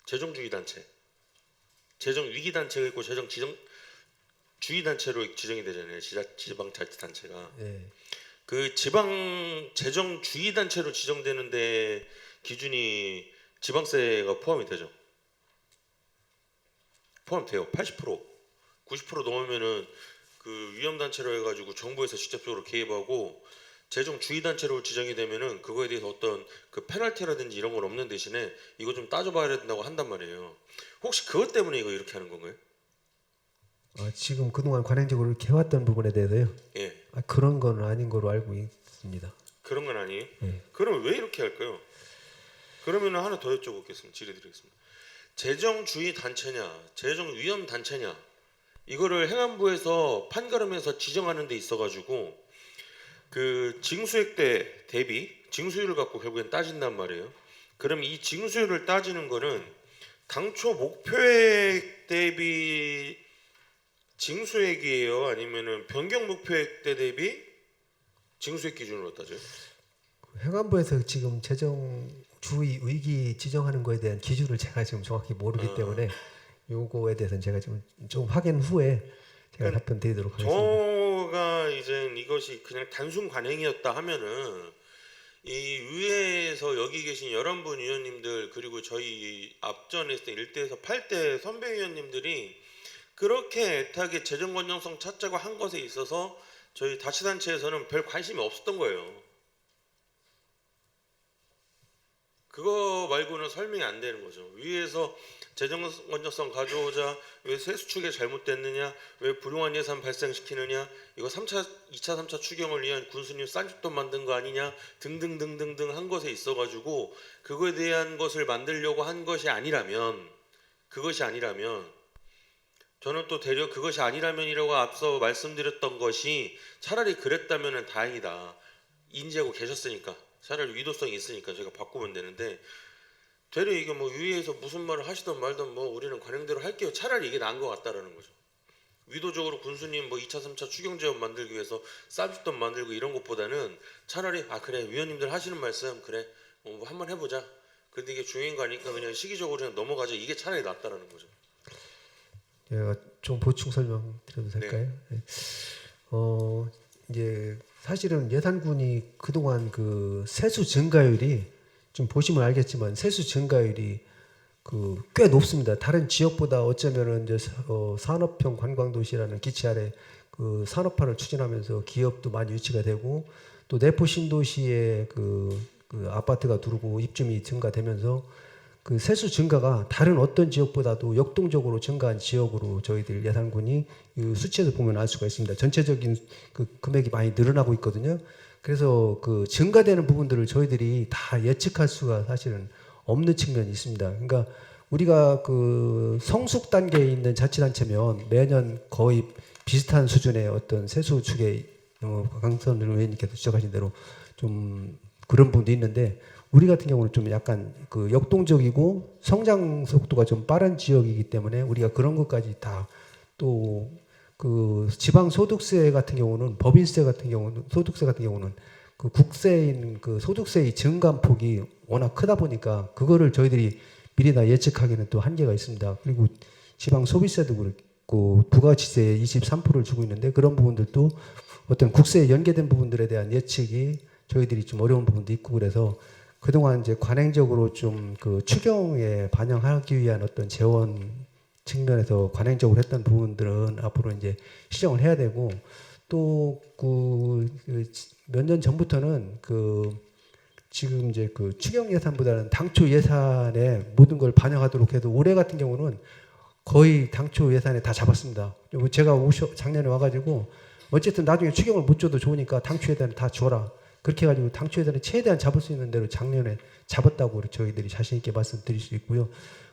재정주의 단체, 재정 위기 단체가 있고 재정 주의 단체로 지정이 되잖아요. 지방자치단체가. 예. 그 지방 재정 주의 단체로 지정되는데 기준이 지방세가 포함이 되죠. 포함돼요. 80%, 90% 넘으면은 그 위험 단체로 해가지고 정부에서 직접적으로 개입하고 재정 주의 단체로 지정이 되면은 그거에 대해서 어떤 그 페널티라든지 이런 건 없는 대신에 이거 좀 따져봐야 된다고 한단 말이에요. 혹시 그것 때문에 이거 이렇게 하는 건가요? 지금 그동안 관행적으로 이렇게 해왔던 부분에 대해서요. 예. 그런 건 아닌 거로 알고 있습니다. 그런 건 아니에요? 예. 그러면 왜 이렇게 할까요? 그러면 하나 더 여쭤보겠습니다. 질의드리겠습니다. 재정주의 단체냐, 재정 위험 단체냐, 이거를 행안부에서 판가름해서 지정하는 데 있어가지고 그 징수액 때 대비 징수율을 갖고 결국엔 따진단 말이에요. 그럼 이 징수율을 따지는 거는 당초 목표액 대비 징수액이에요? 아니면은 변경 목표액 때 대비 징수액 기준으로 따져요? 행안부에서 지금 재정 주의 위기 지정하는 거에 대한 기준을 제가 지금 정확히 모르기 때문에 요거에 대해서는 제가 좀 확인 후에 제가 답변 드리도록 하겠습니다. 저가 이제 이것이 그냥 단순 관행이었다 하면은 이 의회에서 여기 계신 11분 위원님들 그리고 저희 앞전에 있을 때 1대에서 8대 선배 위원님들이 그렇게 애타게 재정 건전성 찾자고 한 것에 있어서 저희 자치단체에서는 별 관심이 없었던 거예요. 그거 말고는 설명이 안 되는 거죠. 위에서 재정 건전성 가져오자 왜 세수축에 잘못됐느냐, 왜 불용한 예산 발생시키느냐, 이거 2차 3차 추경을 위한 군수님 싼집돈 만든 거 아니냐 등등등등등 한 것에 있어가지고 그거에 대한 것을 만들려고 한 것이 아니라면 그것이 아니라면 저는 또 되려 그것이 아니라면이라고 앞서 말씀드렸던 것이 차라리 그랬다면 다행이다. 인지하고 계셨으니까 차라리 위도성이 있으니까 제가 바꾸면 되는데 되려 이게 뭐 위에서 무슨 말을 하시든 말든 뭐 우리는 관행대로 할게요. 차라리 이게 나은 것 같다라는 거죠. 위도적으로 군수님 뭐 2차 3차 추경제원 만들기 위해서 쌀주던 만들고 이런 것보다는 차라리 그래 위원님들 하시는 말씀 그래 뭐 한번 해보자. 근데 이게 중요한 거 아니니까 그냥 시기적으로 그냥 넘어가자. 이게 차라리 낫다라는 거죠. 제가 좀 보충 설명드려도 될까요? 네. 이제 사실은 예산군이 그동안 그 세수 증가율이 좀 보시면 알겠지만 세수 증가율이 꽤 높습니다. 다른 지역보다 어쩌면은 이제 산업형 관광도시라는 기치 아래 그 산업화를 추진하면서 기업도 많이 유치가 되고 또 내포 신도시에 그 아파트가 들어오고 입주민이 증가되면서 그 세수 증가가 다른 어떤 지역보다도 역동적으로 증가한 지역으로 저희들 예산군이 이 수치에서 보면 알 수가 있습니다. 전체적인 그 금액이 많이 늘어나고 있거든요. 그래서 그 증가되는 부분들을 저희들이 다 예측할 수가 사실은 없는 측면이 있습니다. 그러니까 우리가 그 성숙 단계에 있는 자치단체면 매년 거의 비슷한 수준의 어떤 세수 축에 강선 의원님께서 지적하신 대로 좀 그런 부분도 있는데 우리 같은 경우는 좀 약간 그 역동적이고 성장 속도가 좀 빠른 지역이기 때문에 우리가 그런 것까지 다 또 그 지방 소득세 같은 경우는 법인세 같은 경우는 소득세 같은 경우는 그 국세인 그 소득세의 증감폭이 워낙 크다 보니까 그거를 저희들이 미리 다 예측하기는 또 한계가 있습니다. 그리고 지방 소비세도 그렇고 부가가치세 23%를 주고 있는데 그런 부분들도 어떤 국세에 연계된 부분들에 대한 예측이 저희들이 좀 어려운 부분도 있고 그래서 그동안 이제 관행적으로 좀 그 추경에 반영하기 위한 어떤 재원 측면에서 관행적으로 했던 부분들은 앞으로 이제 시정을 해야 되고 또 몇 년 전부터는 지금 이제 그 추경 예산보다는 당초 예산에 모든 걸 반영하도록 해도 올해 같은 경우는 거의 당초 예산에 다 잡았습니다. 제가 작년에 와가지고 어쨌든 나중에 추경을 못 줘도 좋으니까 당초 예산에 다 줘라. 그렇게 해가지고 당초 예산에 최대한 잡을 수 있는 대로 작년에 잡았다고 저희들이 자신 있게 말씀드릴 수 있고요.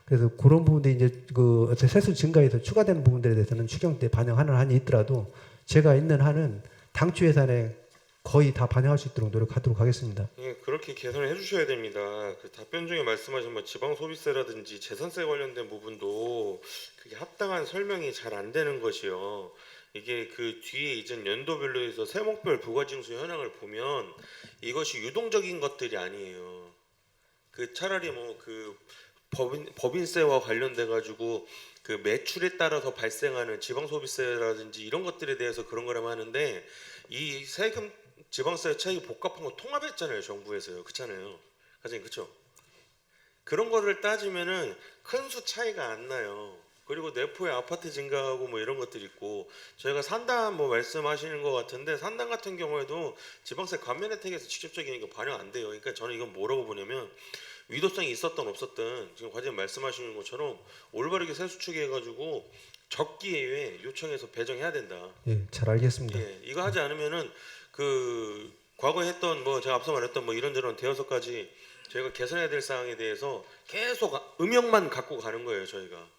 그래서 그런 부분들이 이제 그 세수 증가에서 추가되는 부분들에 대해서는 추경 때 반영하는 한이 있더라도 제가 있는 한은 당초 예산에 거의 다 반영할 수 있도록 노력하도록 하겠습니다. 예, 그렇게 개선을 해주셔야 됩니다. 그 답변 중에 말씀하신 뭐 지방 소비세라든지 재산세 관련된 부분도 그게 합당한 설명이 잘 안 되는 것이요. 이게 그 뒤에 이제 연도별로 해서 세목별 부가징수 현황을 보면 이것이 유동적인 것들이 아니에요. 그 차라리 뭐 그 법인세와 관련돼 가지고 그 매출에 따라서 발생하는 지방 소비세라든지 이런 것들에 대해서 그런 거라면 하는데 이 세금 지방세 차익 복합한 거 통합했잖아요 정부에서요. 그렇잖아요. 과장님 그렇죠? 그런 거를 따지면은 큰 수 차이가 안 나요. 그리고 내포의 아파트 증가하고 뭐 이런 것들이 있고 저희가 산단 뭐 말씀하시는 것 같은데 산단 같은 경우에도 지방세 감면 혜택에서 직접적인 이거 반영 안 돼요. 그러니까 저는 이건 뭐라고 보냐면 위도성이 있었던 없었던 지금 과장님 말씀하시는 것처럼 올바르게 세수축에 해가지고 적기에 요청해서 배정해야 된다. 예, 잘 알겠습니다. 예, 이거 하지 않으면은 그 과거에 했던 뭐 제가 앞서 말했던 뭐 이런저런 대여섯 가지 저희가 개선해야 될 사항에 대해서 계속 음역만 갖고 가는 거예요 저희가.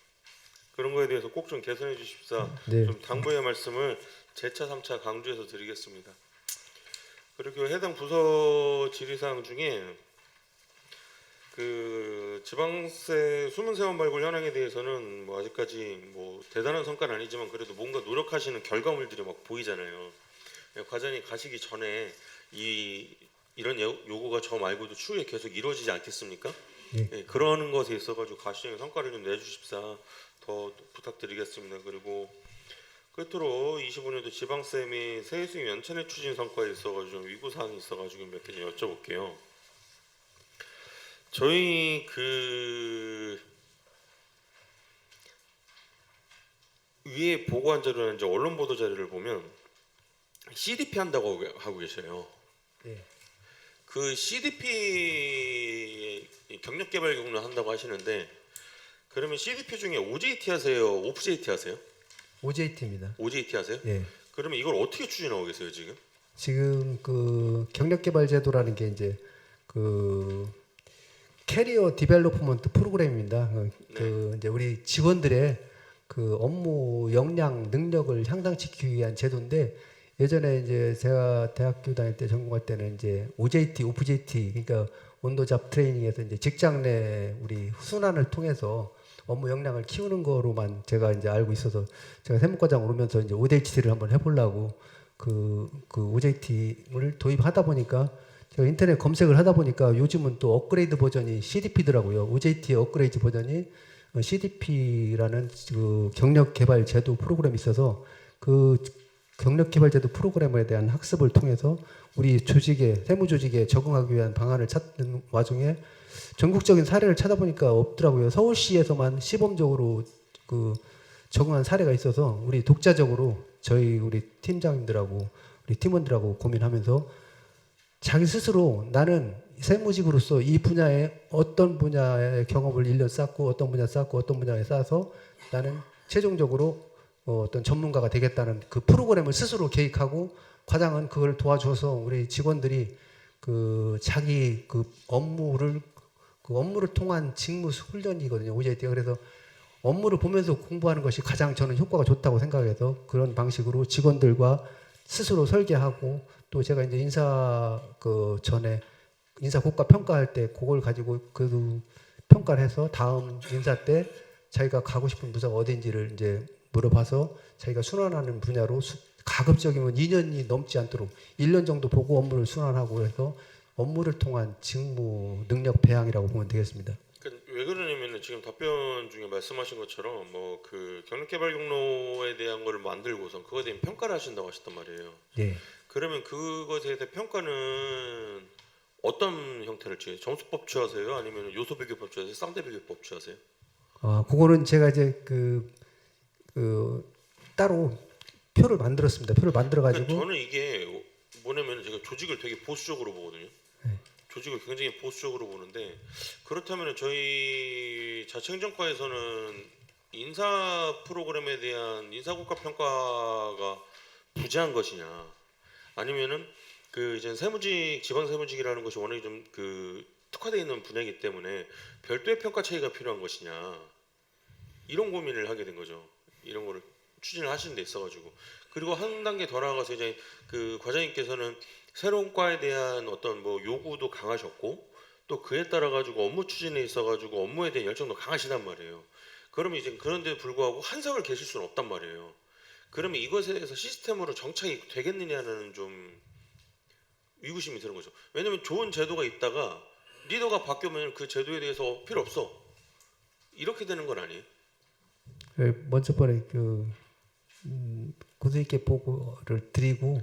그런 거에 대해서 꼭 좀 개선해 주십사 네. 좀 당부의 말씀을 재차 3차 강조해서 드리겠습니다. 그리고 해당 부서 질의사항 중에 그 지방세 수문세원 발굴 현황에 대해서는 뭐 아직까지 뭐 대단한 성과는 아니지만 그래도 뭔가 노력하시는 결과물들이 막 보이잖아요. 과장님 가시기 전에 이런 요구가 저 말고도 추후에 계속 이루어지지 않겠습니까? 예. 예, 그러는 것에 있어가지고 가시적인 성과를 좀 내주십사 더 부탁드리겠습니다. 그리고 끝으로 25년도 지방세 및 세수익 연천의 추진 성과에 있어가지고 좀 위구 사항이 있어가지고 몇 개 좀 여쭤볼게요. 저희 그 위에 보고한 자료나 이제 언론 보도 자료를 보면 CDP 한다고 하고 계셔요. 예. 그 CDP 경력 개발 경로 한다고 하시는데 그러면 CDP 중에 OJT 하세요, OFJT 하세요? OJT입니다. OJT 하세요? 예. 그러면 이걸 어떻게 추진하고 계세요 지금? 지금 그 경력개발제도라는 게 이제 그 캐리어 디벨로프먼트 프로그램입니다. 그 이제 우리 직원들의 그 업무 역량 능력을 향상시키기 위한 제도인데 예전에 이제 제가 대학교 다닐 때 전공할 때는 이제 OJT, OPJT 그러니까 온도잡 트레이닝에서 이제 직장 내 우리 순환을 통해서 업무 역량을 키우는 거로만 제가 이제 알고 있어서 제가 세무과장 오르면서 이제 OJT를 한번 해보려고 그 OJT를 도입하다 보니까 제가 인터넷 검색을 하다 보니까 요즘은 또 업그레이드 버전이 CDP더라고요. OJT 업그레이드 버전이 CDP라는 그 경력 개발 제도 프로그램이 있어서 그 경력 개발 제도 프로그램에 대한 학습을 통해서 우리 조직에 세무 조직에 적응하기 위한 방안을 찾는 와중에 전국적인 사례를 찾아보니까 없더라고요. 서울시에서만 시범적으로 그 적응한 사례가 있어서 우리 독자적으로 저희 우리 팀장님들하고 우리 팀원들하고 고민하면서 자기 스스로 나는 세무직으로서 이 분야에 어떤 분야의 경험을 1년 쌓고 어떤 분야 쌓고 어떤 분야에 쌓아서 나는 최종적으로 어떤 전문가가 되겠다는 그 프로그램을 스스로 계획하고 과장은 그걸 도와줘서 우리 직원들이 그 자기 그 업무를 통한 직무 훈련이거든요. OJT가. 그래서 업무를 보면서 공부하는 것이 가장 저는 효과가 좋다고 생각해서 그런 방식으로 직원들과 스스로 설계하고 또 제가 이제 인사 그 전에 인사 국가 평가할 때 그걸 가지고 그 평가를 해서 다음 인사 때 자기가 가고 싶은 부서가 어딘지를 이제 물어봐서 자기가 순환하는 분야로 가급적이면 2년이 넘지 않도록 1년 정도 보고 업무를 순환하고 해서 업무를 통한 직무 능력 배양이라고 보면 되겠습니다. 왜 그러냐면은 지금 답변 중에 말씀하신 것처럼 뭐 그 경력개발 경로에 대한 거를 만들고선 그거에 대한 평가를 하신다고 하셨단 말이에요. 예. 그러면 그것에 대한 평가는 어떤 형태를 취해요? 점수법 취하세요? 아니면 요소 비교법 취하세요? 쌍대 비교법 취하세요? 그거는 제가 이제 그 따로 표를 만들었습니다. 표를 만들어 가지고 그러니까 저는 이게 뭐냐면 제가 조직을 되게 보수적으로 보거든요. 조직을 굉장히 보수적으로 보는데 그렇다면 저희 자치행정과에서는 인사 프로그램에 대한 인사국가 평가가 부재한 것이냐 아니면은 그 이제 세무직 지방세무직이라는 것이 워낙에 좀 그 특화되어 있는 분야이기 때문에 별도의 평가 체계가 필요한 것이냐 이런 고민을 하게 된 거죠. 이런 거를 추진을 하시는 데 있어가지고 그리고 한 단계 더 나아가서 이제 그 과장님께서는 새로운 과에 대한 어떤 뭐 요구도 강하셨고 또 그에 따라 가지고 업무 추진에 있어 가지고 업무에 대한 열정도 강하시단 말이에요. 그러면 이제 그런데 불구하고 한석을 계실 수는 없단 말이에요. 그러면 이것에 대해서 시스템으로 정착이 되겠느냐는 좀 의구심이 드는 거죠. 왜냐하면 좋은 제도가 있다가 리더가 바뀌면 그 제도에 대해서 필요 없어 이렇게 되는 건 아니에요. 먼저 번에 고수 있게 보고를 드리고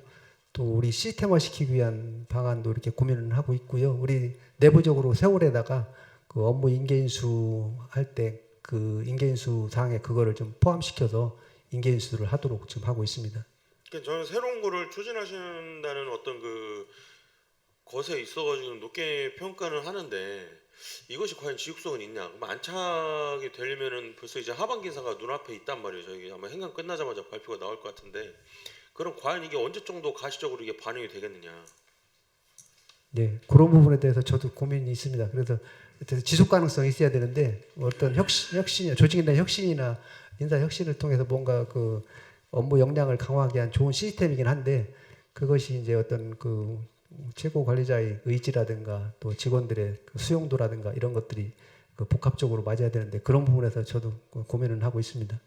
또 우리 시스템화 시키기 위한 방안도 이렇게 고민을 하고 있고요. 우리 내부적으로 세월에다가 그 업무 인계인수 할 때 그 인계인수 사항에 그거를 좀 포함시켜서 인계인수를 하도록 지금 하고 있습니다. 그러니까 저는 새로운 거를 추진하신다는 어떤 그 것에 있어가지고 높게 평가는 하는데 이것이 과연 지속성은 있냐? 그럼 안착이 되려면은 벌써 이제 하반기 인사가 눈앞에 있단 말이에요. 저희 아마 행정 끝나자마자 발표가 나올 것 같은데 그럼 과연 이게 언제 정도 가시적으로 이게 반영이 되겠느냐? 네, 그런 부분에 대해서 저도 고민이 있습니다. 그래서 지속 가능성이 있어야 되는데 어떤 혁신, 조직에 대한 혁신이나 인사 혁신을 통해서 뭔가 그 업무 역량을 강화하기 위한 좋은 시스템이긴 한데 그것이 이제 어떤 그 최고 관리자의 의지라든가 또 직원들의 그 수용도라든가 이런 것들이 그 복합적으로 맞아야 되는데 그런 부분에서 저도 고민을 하고 있습니다.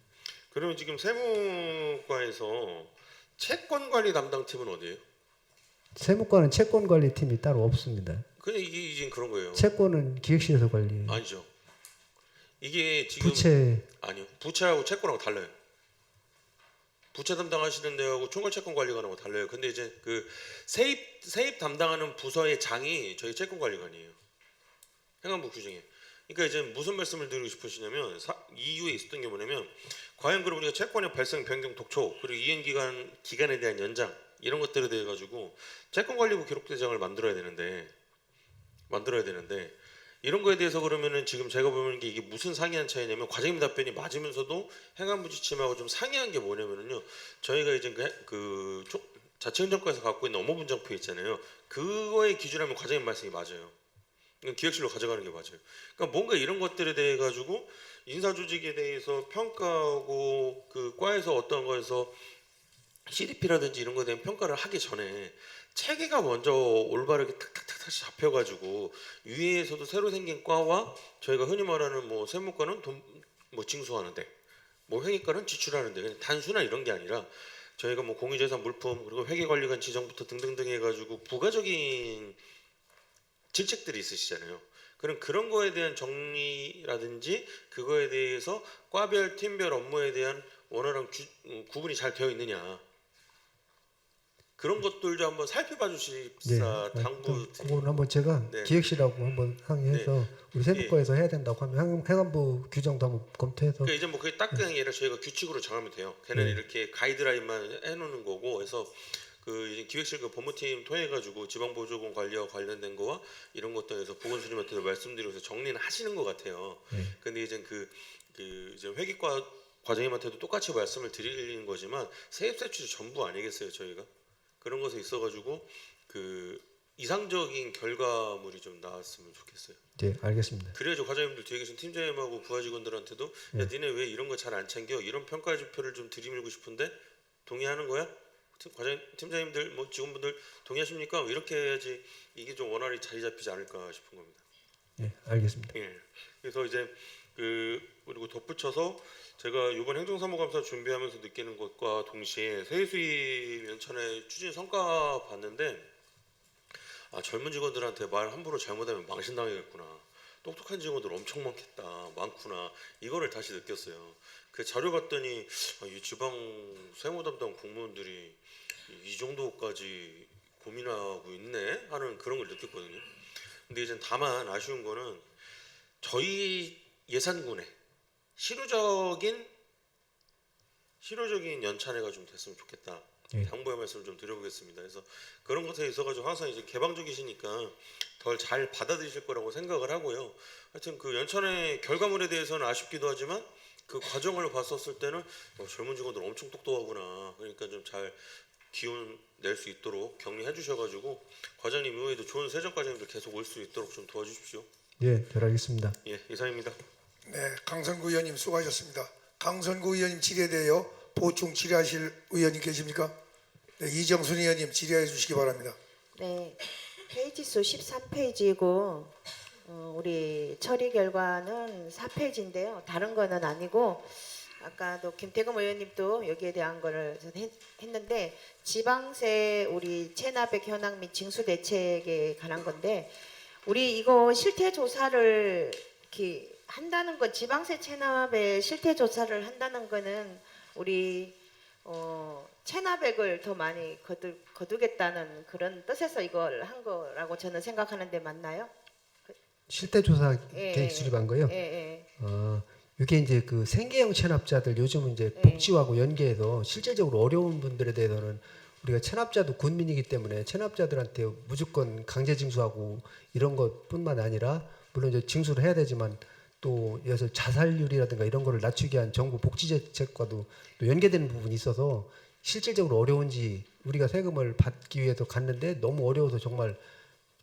그러면 지금 세무과에서 채권 관리 담당팀은 어디예요? 세무과는 채권 관리 팀이 따로 없습니다. 그냥 이게 이제 그런 거예요. 채권은 기획실에서 관리해요. 아니죠. 이게 지금 부채 아니요. 부채하고 채권하고 달라요. 부채 담당하시는 데하고 총괄 채권 관리관하고 달라요. 근데 이제 그 세입 담당하는 부서의 장이 저희 채권 관리관이에요. 행안부 규정에. 그러니까 이제 무슨 말씀을 드리고 싶으시냐면 이유에 있었던 게 뭐냐면 과연 그럼 우리가 채권의 발생 변경 독촉 그리고 이행 기간에 대한 연장 이런 것들에 대해 가지고 채권관리부 기록대장을 만들어야 되는데 이런 거에 대해서 그러면은 지금 제가 보는 게 이게 무슨 상이한 차이냐면 과장님 답변이 맞으면서도 행안부 지침하고 좀 상이한 게 뭐냐면요 저희가 이제 그 자치행정과에서 갖고 있는 업무 분장표 있잖아요 그거에 기준하면 과장님 말씀이 맞아요. 기획실로 가져가는 게 맞아요. 그러니까 뭔가 이런 것들에 대해 가지고 인사조직에 대해서 평가하고 그 과에서 어떤 거에서 CDP라든지 이런 거에 대한 평가를 하기 전에 체계가 먼저 올바르게 탁탁탁탁 잡혀가지고 위에서도 새로 생긴 과와 저희가 흔히 말하는 뭐 세무과는 돈 뭐 징수하는데 뭐 회계과는 지출하는데 그냥 단순한 이런 게 아니라 저희가 뭐 공유재산 물품 그리고 회계관리관 지정부터 등등등 해가지고 부가적인 질책들이 있으시잖아요. 그런 거에 대한 정리라든지 그거에 대해서 과별 팀별 업무에 대한 원활한 구분이 잘 되어 있느냐 그런 것들도 한번 살펴봐 주십사 당부. 그거는 한번 제가 네. 기획실하고 한번 항의해서 우리 세무과에서 해야 된다고 하면 행안부 규정도 한번 검토해서 그러니까 이제 뭐 그게 딱 그냥 아니라 저희가 규칙으로 정하면 돼요. 걔는 이렇게 가이드라인만 해놓는 거고, 그래서 그 이제 기획실 그 법무팀 통해가지고 지방보조금 관리와 관련된 거와 이런 것들에서 보건수님한테도 말씀드리면서 정리는 하시는 것 같아요. 근데 이제 그 이제 회계과 과장님한테도 똑같이 말씀을 드리는 거지만 세입세출이 전부 아니겠어요, 저희가? 그런 것에 있어가지고 그 이상적인 결과물이 좀 나왔으면 좋겠어요. 네, 알겠습니다. 그래야죠. 과장님들 뒤에 계신 팀장님하고 부하 직원들한테도 야 니네 왜 이런 거 잘 안 챙겨? 이런 평가 지표를 좀 들이밀고 싶은데 동의하는 거야? 팀장님들 뭐 직원분들 동의하십니까? 이렇게 해야지 이게 좀 원활히 자리 잡히지 않을까 싶은 겁니다. 네, 알겠습니다. 예. 그래서 이제 그리고 덧붙여서 제가 이번 행정사무감사 준비하면서 느끼는 것과 동시에 세수입 연찬의 추진 성과 봤는데 아 젊은 직원들한테 말 함부로 잘못하면 망신당하겠구나. 똑똑한 직원들 엄청 많구나. 이거를 다시 느꼈어요. 그 자료 봤더니 이 지방 세무 담당 공무원들이 이 정도까지 고민하고 있네 하는 그런 걸 느꼈거든요. 근데 이제 다만 아쉬운 거는 저희 예산군에 실효적인 연찬회가 좀 됐으면 좋겠다. 예. 당부의 말씀을 좀 드려보겠습니다. 그래서 그런 것에 있어가지고 항상 이제 개방적이시니까 덜 잘 받아들이실 거라고 생각을 하고요. 하여튼 그 연찬회 결과물에 대해서는 아쉽기도 하지만 그 과정을 봤었을 때는 젊은 직원들 엄청 똑똑하구나. 그러니까 좀 잘 기운 낼 수 있도록 격리해 주셔가지고 과장님 이후에도 좋은 세정과장님들 계속 올 수 있도록 좀 도와주십시오. 예, 잘 알겠습니다. 예, 이상입니다. 네, 강선구 의원님 수고하셨습니다. 강선구 의원님 질의에 대하여 보충 질의하실 의원님 계십니까? 네, 이정순 의원님 질의해 주시기 바랍니다. 네, 페이지 수 13페이지이고 우리 처리 결과는 4페이지인데요. 다른 거는 아니고 아까도 김태금 의원님도 여기에 대한 거를 했는데 지방세 우리 체납액 현황 및 징수 대책에 관한 건데 우리 이거 실태 조사를 이렇게 한다는 건 지방세 체납의 실태 조사를 한다는 거는 우리 체납액을 더 많이 거두겠다는 그런 뜻에서 이걸 한 거라고 저는 생각하는데 맞나요? 실태조사 예, 계획 수립한 거요? 예. 이게 이제 그 생계형 체납자들 요즘은 이제 예. 복지하고 연계해서 실질적으로 어려운 분들에 대해서는 우리가 체납자도 군민이기 때문에 체납자들한테 무조건 강제 징수하고 이런 것뿐만 아니라 물론 이제 징수를 해야 되지만 또 여기서 자살률이라든가 이런 거를 낮추기 위한 정부 복지 정책과도 또 연계되는 부분이 있어서 실질적으로 어려운지 우리가 세금을 받기 위해서 갔는데 너무 어려워서 정말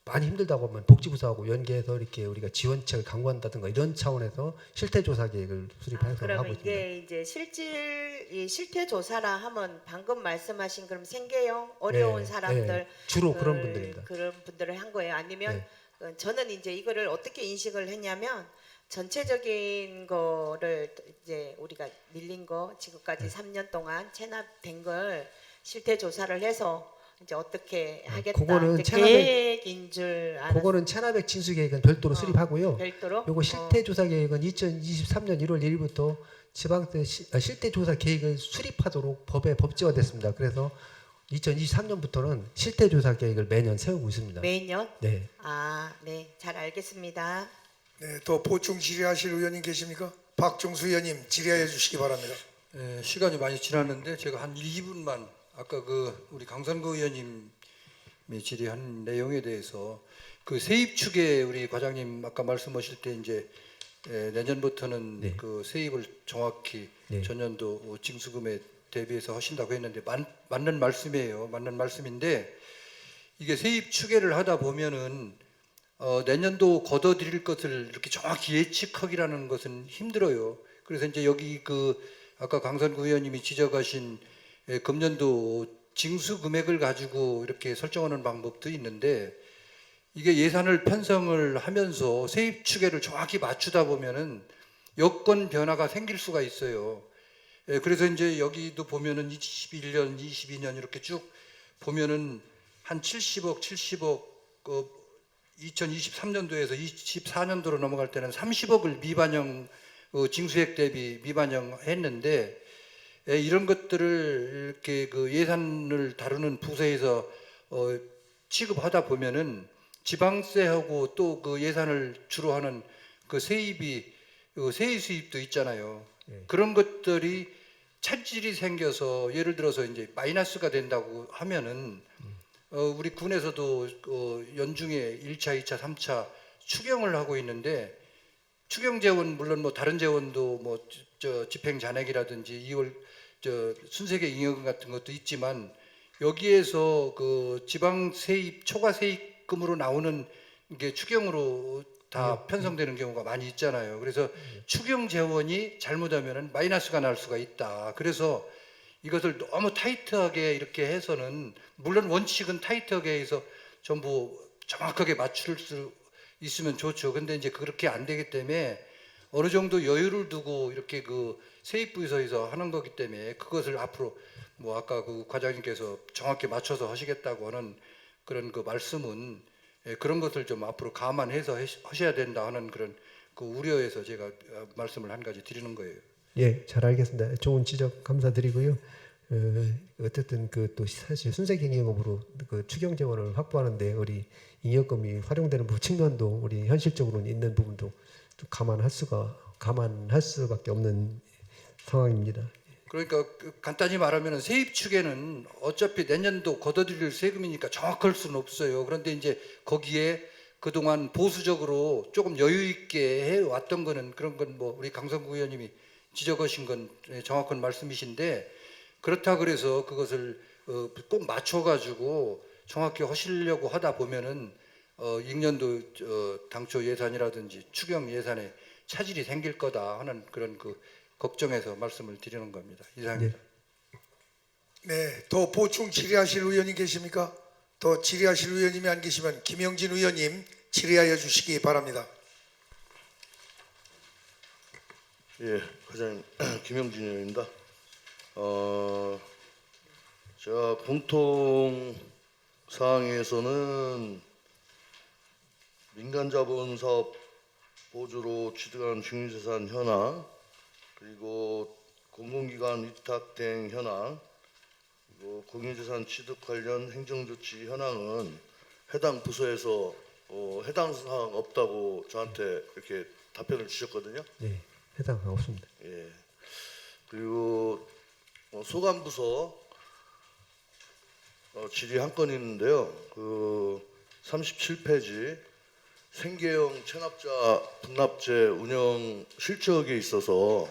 많이 힘들다고 하면 복지부서하고 연계해서 이렇게 우리가 지원책을 강구한다든가 이런 차원에서 실태조사 계획을 수립해서 하고 그러면 있습니다. 이게 이제 이 실태 조사라 하면 방금 말씀하신 그럼 생계형 어려운 네, 사람들 네. 주로 그런 분들입니다. 그런 분들을 한 거예요. 아니면 저는 이제 이거를 어떻게 인식을 했냐면 전체적인 거를 이제 우리가 밀린 거 지금까지 3년 동안 체납된 걸 실태 조사를 해서 이제 어떻게 하겠다. 그거는 이제 체납액- 계획인 줄 알았어요. 그거는 체납액 징수 계획은 별도로 수립하고요. 별도로. 요거 실태조사 계획은 2023년 1월 1일부터 지방세 실태조사 계획을 수립하도록 법에 법제화됐습니다. 그래서 2023년부터는 실태조사 계획을 매년 세우고 있습니다. 매년. 네. 네, 잘 알겠습니다. 네, 또 보충 질의하실 의원님 계십니까? 박종수 의원님 질의해 주시기 바랍니다. 시간이 많이 지났는데 제가 한 2분만 아까 그 우리 강선구 의원님이 질의한 내용에 대해서 그 세입 축에 우리 과장님 아까 말씀하실 때 이제 내년부터는 네. 그 세입을 정확히 네. 전년도 징수금에 대비해서 하신다고 했는데 맞는 말씀이에요. 맞는 말씀인데 이게 세입 추계를 하다 보면은 내년도 걷어들일 것을 이렇게 정확히 예측하기라는 것은 힘들어요. 그래서 이제 여기 그 아까 강선구 의원님이 지적하신 금년도 징수 금액을 가지고 이렇게 설정하는 방법도 있는데 이게 예산을 편성을 하면서 세입 추계를 정확히 맞추다 보면은 여건 변화가 생길 수가 있어요. 그래서 이제 여기도 보면은 21년, 22년 이렇게 쭉 보면은 한 70억, 2023년도에서 24년도로 넘어갈 때는 30억을 미반영 징수액 대비 미반영했는데 이런 것들을 이렇게 그 예산을 다루는 부서에서 취급하다 보면은 지방세하고 또 그 예산을 주로 하는 그 세입이 세의 수입도 있잖아요. 그런 것들이 차질이 생겨서 예를 들어서 이제 마이너스가 된다고 하면은 우리 군에서도 연중에 1차, 2차, 3차 추경을 하고 있는데 추경 재원 물론 뭐 다른 재원도 뭐 집행 잔액이라든지 2월 순세계 잉여금 같은 것도 있지만 여기에서 그 지방 세입 초과 세입금으로 나오는 게 추경으로 다 편성되는 경우가 많이 있잖아요. 그래서 추경 재원이 잘못하면은 마이너스가 날 수가 있다. 그래서 이것을 너무 타이트하게 이렇게 해서는 물론 원칙은 타이트하게 해서 전부 정확하게 맞출 수 있으면 좋죠. 근데 이제 그렇게 안 되기 때문에 어느 정도 여유를 두고 이렇게 그 세입부에서 하는 거기 때문에 그것을 앞으로 뭐 아까 그 과장님께서 정확히 맞춰서 하시겠다고 하는 그런 그 말씀은 그런 것을 좀 앞으로 감안해서 하셔야 된다 하는 그런 그 우려에서 제가 말씀을 한 가지 드리는 거예요. 예, 잘 알겠습니다. 좋은 지적 감사드리고요. 어쨌든 그 또 사실 순세경 잉여금으로 그 추경 재원을 확보하는데 우리 잉여금이 활용되는 측면도 우리 현실적으로는 있는 부분도 좀 감안할 수밖에 없는 상황입니다. 그러니까 간단히 말하면 세입 추계는 어차피 내년도 걷어들일 세금이니까 정확할 수는 없어요. 그런데 이제 거기에 그동안 보수적으로 조금 여유 있게 해 왔던 거는 그런 건 뭐 우리 강성구 의원님이 지적하신 건 정확한 말씀이신데 그렇다 그래서 그것을 꼭 맞춰가지고 정확히 하시려고 하다 보면은 익년도 당초 예산이라든지 추경 예산에 차질이 생길 거다 하는 그런 그 걱정해서 말씀을 드리는 겁니다. 이상입니다. 네, 더 보충 질의하실 의원님 계십니까? 더 질의하실 의원님이 안 계시면 김영진 의원님 질의하여 주시기 바랍니다. 예, 과장님 김영진 의원입니다. 제가 공통 사항에서는 민간자본 사업 보조로 취득한 중유재산 현황, 그리고 공공기관 위탁된 현황, 그리고 공유재산 취득 관련 행정조치 현황은 해당 부서에서 해당 사항 없다고 저한테 이렇게 답변을 주셨거든요. 예, 해당 없습니다. 예. 그리고 소관부서 질의 한 건 있는데요. 그 37페이지 생계형 체납자 분납제 운영 실적에 있어서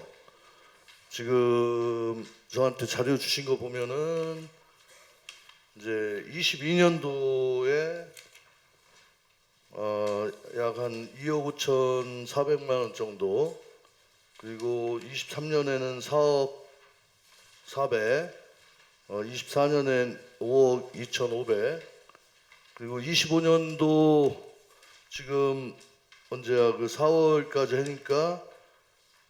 지금 저한테 자료 주신 거 보면은 이제 22년도에 약 한 2억 5,400만 원 정도, 그리고 23년에는 4억 400, 24년엔 5억 2,500, 그리고 25년도 지금 언제야 그 4월까지 하니까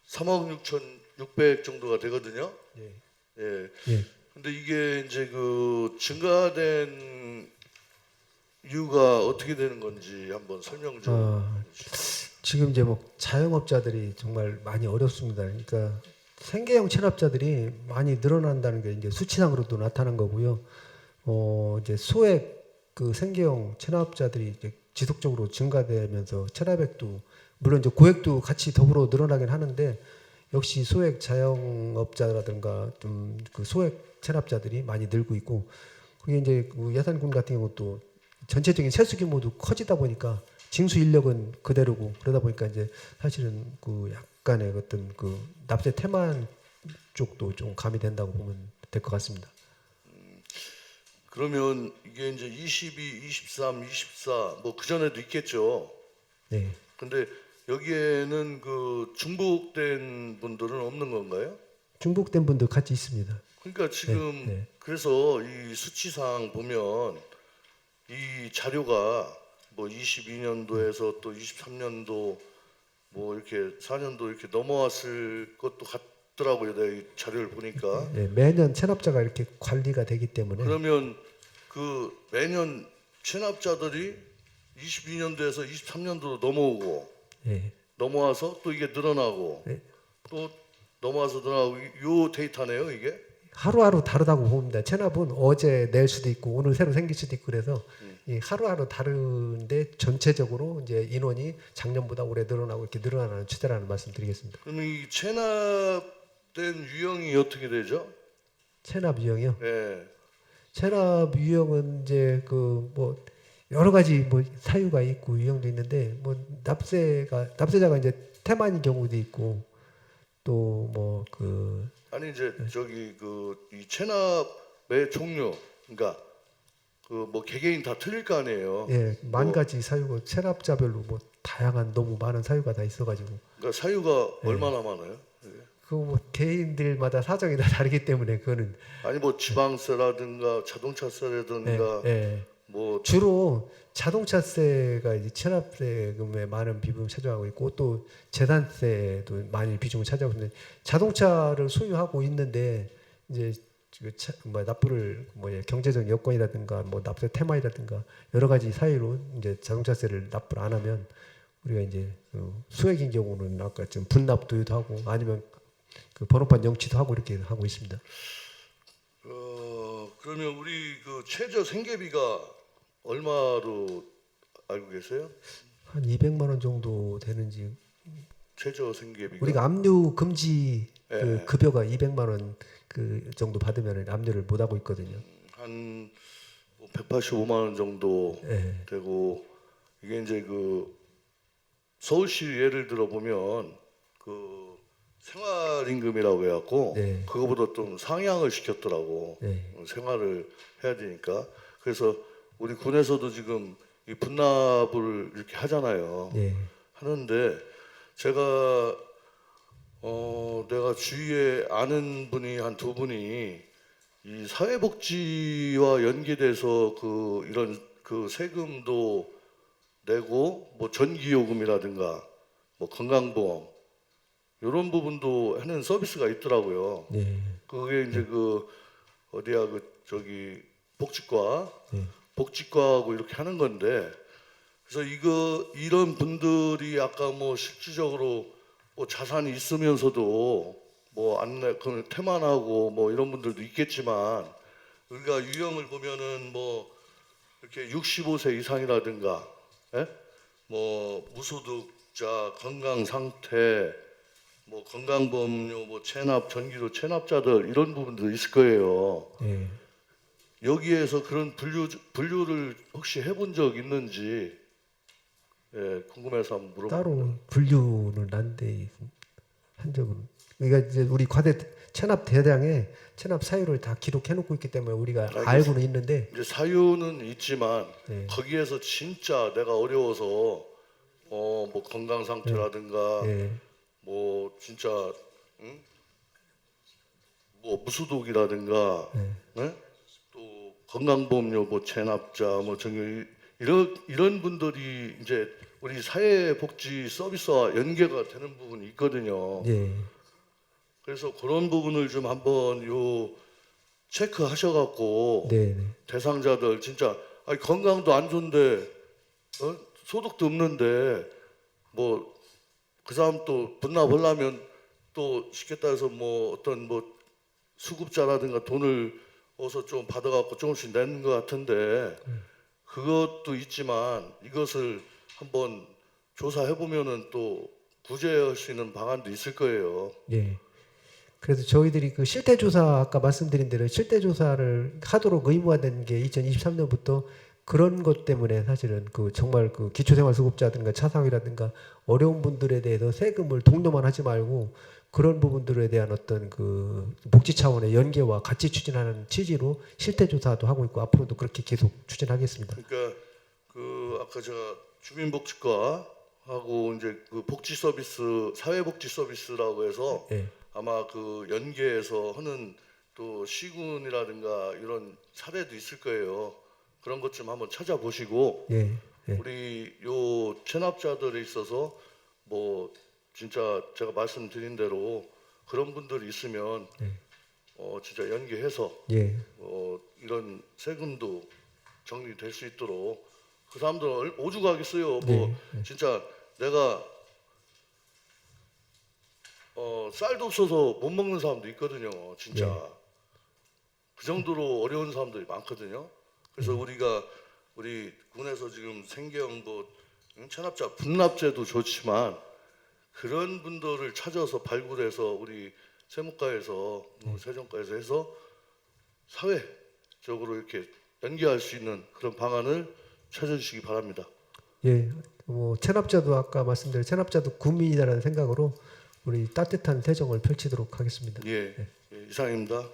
3억 6,600 정도가 되거든요. 예. 예. 예. 근데 이게 이제 그 증가된 이유가 어떻게 되는 건지 한번 설명 좀. 지금 이제 뭐 자영업자들이 정말 많이 어렵습니다. 그러니까 생계형 체납자들이 많이 늘어난다는 게 이제 수치상으로도 나타난 거고요. 이제 소액 그 생계형 체납자들이 이제 지속적으로 증가되면서 체납액도 물론 이제 고액도 같이 더불어 늘어나긴 하는데 역시 소액 자영업자라든가 좀 그 소액 체납자들이 많이 늘고 있고 그게 이제 그 예산군 같은 경우도 전체적인 세수 규모도 커지다 보니까 징수 인력은 그대로고 그러다 보니까 이제 사실은 그 약간의 어떤 그 납세 태만 쪽도 좀 가미된다고 보면 될 것 같습니다. 그러면 이게 이제 22, 23, 24 뭐 그 전에도 있겠죠. 네. 근데 여기에는 그 중복된 분들은 없는 건가요? 중복된 분도 같이 있습니다. 그러니까 지금 네. 그래서 이 수치상 보면 이 자료가 뭐 22년도에서 또 23년도 뭐 이렇게 4년도 이렇게 넘어왔을 것도 같더라고요. 내가 이 자료를 보니까. 네, 매년 체납자가 이렇게 관리가 되기 때문에 그러면 그 매년 체납자들이 22년도에서 23년도로 넘어오고 예. 넘어와서 또 이게 늘어나고 네. 또 넘어와서 늘어나고 요 데이터네요 이게. 하루하루 다르다고 봅니다. 체납은 어제 낼 수도 있고 오늘 새로 생길 수도 있고 그래서 이 하루하루 다른데 전체적으로 이제 인원이 작년보다 올해 늘어나고 이렇게 늘어나는 추세라는 말씀드리겠습니다. 그러면 이 체납된 유형이 어떻게 되죠? 체납 유형이요. 예. 체납 유형은 이제 그 뭐 여러 가지 뭐 사유가 있고 유형도 있는데 뭐 납세자가 이제 태만인 경우도 있고 또 뭐 그 아니 이제 저기 그 이 체납의 종류 그러니까 그 뭐 개개인 다 틀릴 거 아니에요. 예, 만 가지 사유가 체납자별로 뭐 다양한 너무 많은 사유가 다 있어가지고 그러니까 사유가 얼마나 많아요? 그 뭐 개인들마다 사정이 다 다르기 때문에 그거는 아니 뭐 지방세라든가 자동차세라든가 예. 뭐 주로 자동차세가 이제 체납세금의 많은 비중을 차지하고 있고 또 재산세도 많이 비중을 차지하고 있는데 자동차를 소유하고 있는데 이제 뭐 납부를 뭐 경제적 여건이라든가 뭐 납세 테마이라든가 여러 가지 사유로 이제 자동차세를 납부를 안 하면 우리가 이제 수액인 경우는 아까 좀 분납도도 하고 아니면 그 번호판 영치도 하고 이렇게 하고 있습니다. 그러면 우리 그 최저 생계비가 얼마로 알고 계세요? 한 200만 원 정도 되는지 최저 생계비가 우리가 압류 금지 그 예. 급여가 200만 원 그 정도 받으면 압류를 못 하고 있거든요. 한 185만 원 정도 예. 되고 이게 이제 그 서울시 예를 들어 보면 그 생활임금이라고 해갖고 네. 그거보다 좀 상향을 시켰더라고. 네. 생활을 해야 되니까. 그래서 우리 군에서도 지금 이 분납을 이렇게 하잖아요. 예. 하는데 제가 내가 주위에 아는 분이 한 두 분이 이 사회복지와 연계돼서 그 이런 그 세금도 내고 뭐 전기요금이라든가 뭐 건강보험 이런 부분도 하는 서비스가 있더라고요. 예. 그게 이제 그 어디야 그 저기 복지과 예. 복지과하고 이렇게 하는 건데 그래서 이런 분들이 아까 뭐 실질적으로 뭐 자산이 있으면서도 뭐 안내 그 태만하고 뭐 이런 분들도 있겠지만 우리가 유형을 보면은 뭐 이렇게 65세 이상이라든가 예? 뭐 무소득자 건강 상태 뭐 건강보험료 뭐 체납 전기료 체납자들 이런 부분도 있을 거예요. 예. 여기에서 그런 분류를 혹시 해본 적 있는지 예, 궁금해서 한번 물어봅니다. 따로 분류는 난데 한 적은 그러니까 이제 우리 과대 체납 대장에 체납 사유를 다 기록해 놓고 있기 때문에 우리가 알고는 있는데 이제 사유는 있지만 예. 거기에서 진짜 내가 어려워서 뭐 건강 상태라든가 예. 뭐 진짜 응? 뭐 무소득이라든가 네? 또 건강보험료 뭐 체납자 뭐 정규 이런 분들이 이제 우리 사회복지 서비스와 연계가 되는 부분이 있거든요. 예. 그래서 그런 부분을 좀 한번 체크하셔갖고 네, 네. 대상자들 진짜 아니, 건강도 안 좋은데 소득도 없는데 뭐 그 사람 또 분납하려면 또 쉽게 따라서 뭐 어떤 뭐 수급자라든가 돈을 어서 좀 받아갖고 조금씩 내는 것 같은데 그것도 있지만 이것을 한번 조사해 보면은 또 구제할 수 있는 방안도 있을 거예요. 예. 그래서 저희들이 그 실태조사 아까 말씀드린 대로 실태조사를 하도록 의무화된 게 2023년부터 그런 것 때문에 사실은 그 정말 그 기초생활수급자든가 차상이라든가 어려운 분들에 대해서 세금을 독려만 하지 말고 그런 부분들에 대한 어떤 그 복지 차원의 연계와 같이 추진하는 취지로 실태 조사도 하고 있고 앞으로도 그렇게 계속 추진하겠습니다. 그러니까 그 아까 제가 주민복지과하고 이제 그 복지 서비스, 사회복지 서비스라고 해서 예. 아마 그 연계해서 하는 또 시군이라든가 이런 사례도 있을 거예요. 그런 것 좀 한번 찾아보시고 예. 예. 우리 요 체납자들에 있어서 뭐 진짜 제가 말씀드린 대로 그런 분들이 있으면 진짜 연계해서 예. 이런 세금도 정리될 수 있도록 그 사람들은 오죽하겠어요. 뭐 네. 진짜 내가 쌀도 없어서 못 먹는 사람도 있거든요. 진짜 그 정도로 어려운 사람들이 많거든요. 그래서 우리 군에서 지금 생계형 뭐 체납자 분납제도 좋지만 그런 분들을 찾아서 발굴해서 우리 세무과에서 세정과에서 해서 사회적으로 이렇게 연계할 수 있는 그런 방안을 찾아주시기 바랍니다. 예. 뭐 체납자도 아까 말씀드린 체납자도 국민이라는 생각으로 우리 따뜻한 대정을 펼치도록 하겠습니다. 예, 이상입니다.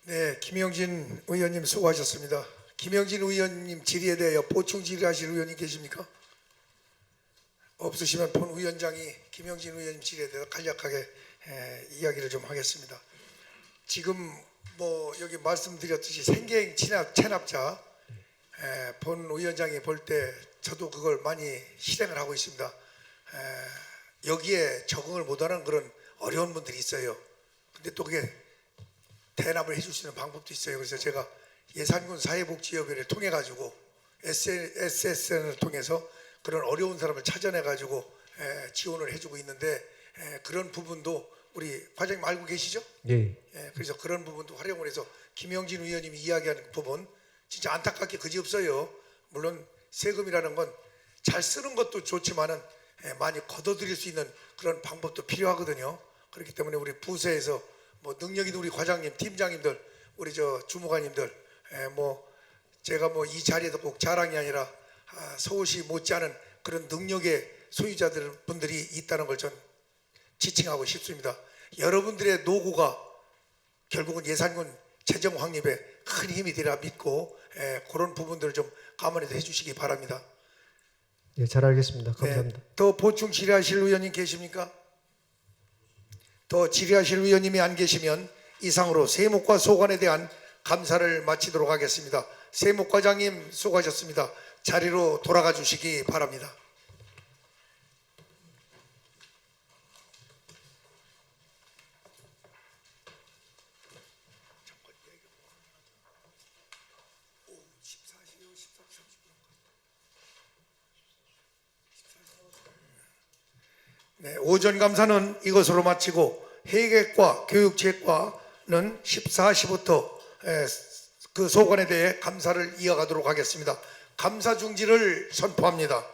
네, 김영진 의원님 수고하셨습니다. 김영진 의원님 질의에 대하여 보충 질의하실 의원이 계십니까? 없으시면 본 위원장이 김영진 의원님 질의에 대해서 간략하게 이야기를 좀 하겠습니다. 지금 뭐 여기 말씀드렸듯이 생계형 체납자 본 위원장이 볼 때 저도 그걸 많이 실행을 하고 있습니다. 여기에 적응을 못하는 그런 어려운 분들이 있어요. 근데 또 그게 대납을 해줄 수 있는 방법도 있어요. 그래서 제가 예산군 사회복지협의회를 통해 가지고 SSN을 통해서 그런 어려운 사람을 찾아내 가지고 지원을 해주고 있는데 그런 부분도 우리 과장님 알고 계시죠? 예. 그래서 그런 부분도 활용을 해서 김영진 의원님이 이야기하는 부분 진짜 안타깝게 그지없어요. 물론 세금이라는 건 잘 쓰는 것도 좋지만은 많이 걷어들일 수 있는 그런 방법도 필요하거든요. 그렇기 때문에 우리 부서에서 뭐 능력 있는 우리 과장님, 팀장님들, 우리 저 주무관님들, 뭐 제가 뭐 이 자리에도 꼭 자랑이 아니라 서울시 못지않은 그런 능력의 소유자들 분들이 있다는 걸 전 지칭하고 싶습니다. 여러분들의 노고가 결국은 예산군 재정 확립에 큰 힘이 되리라 믿고 그런 부분들을 좀 감안해서 해주시기 바랍니다. 예, 잘 알겠습니다. 감사합니다. 네, 더 보충 질의하실 의원님 계십니까? 더 질의하실 의원님이 안 계시면 이상으로 세무과 소관에 대한 감사를 마치도록 하겠습니다. 세무과장님 수고하셨습니다. 자리로 돌아가 주시기 바랍니다. 네, 오전 감사는 이것으로 마치고 회계과 교육체과는 14시부터 그 소관에 대해 감사를 이어가도록 하겠습니다. 감사 중지를 선포합니다.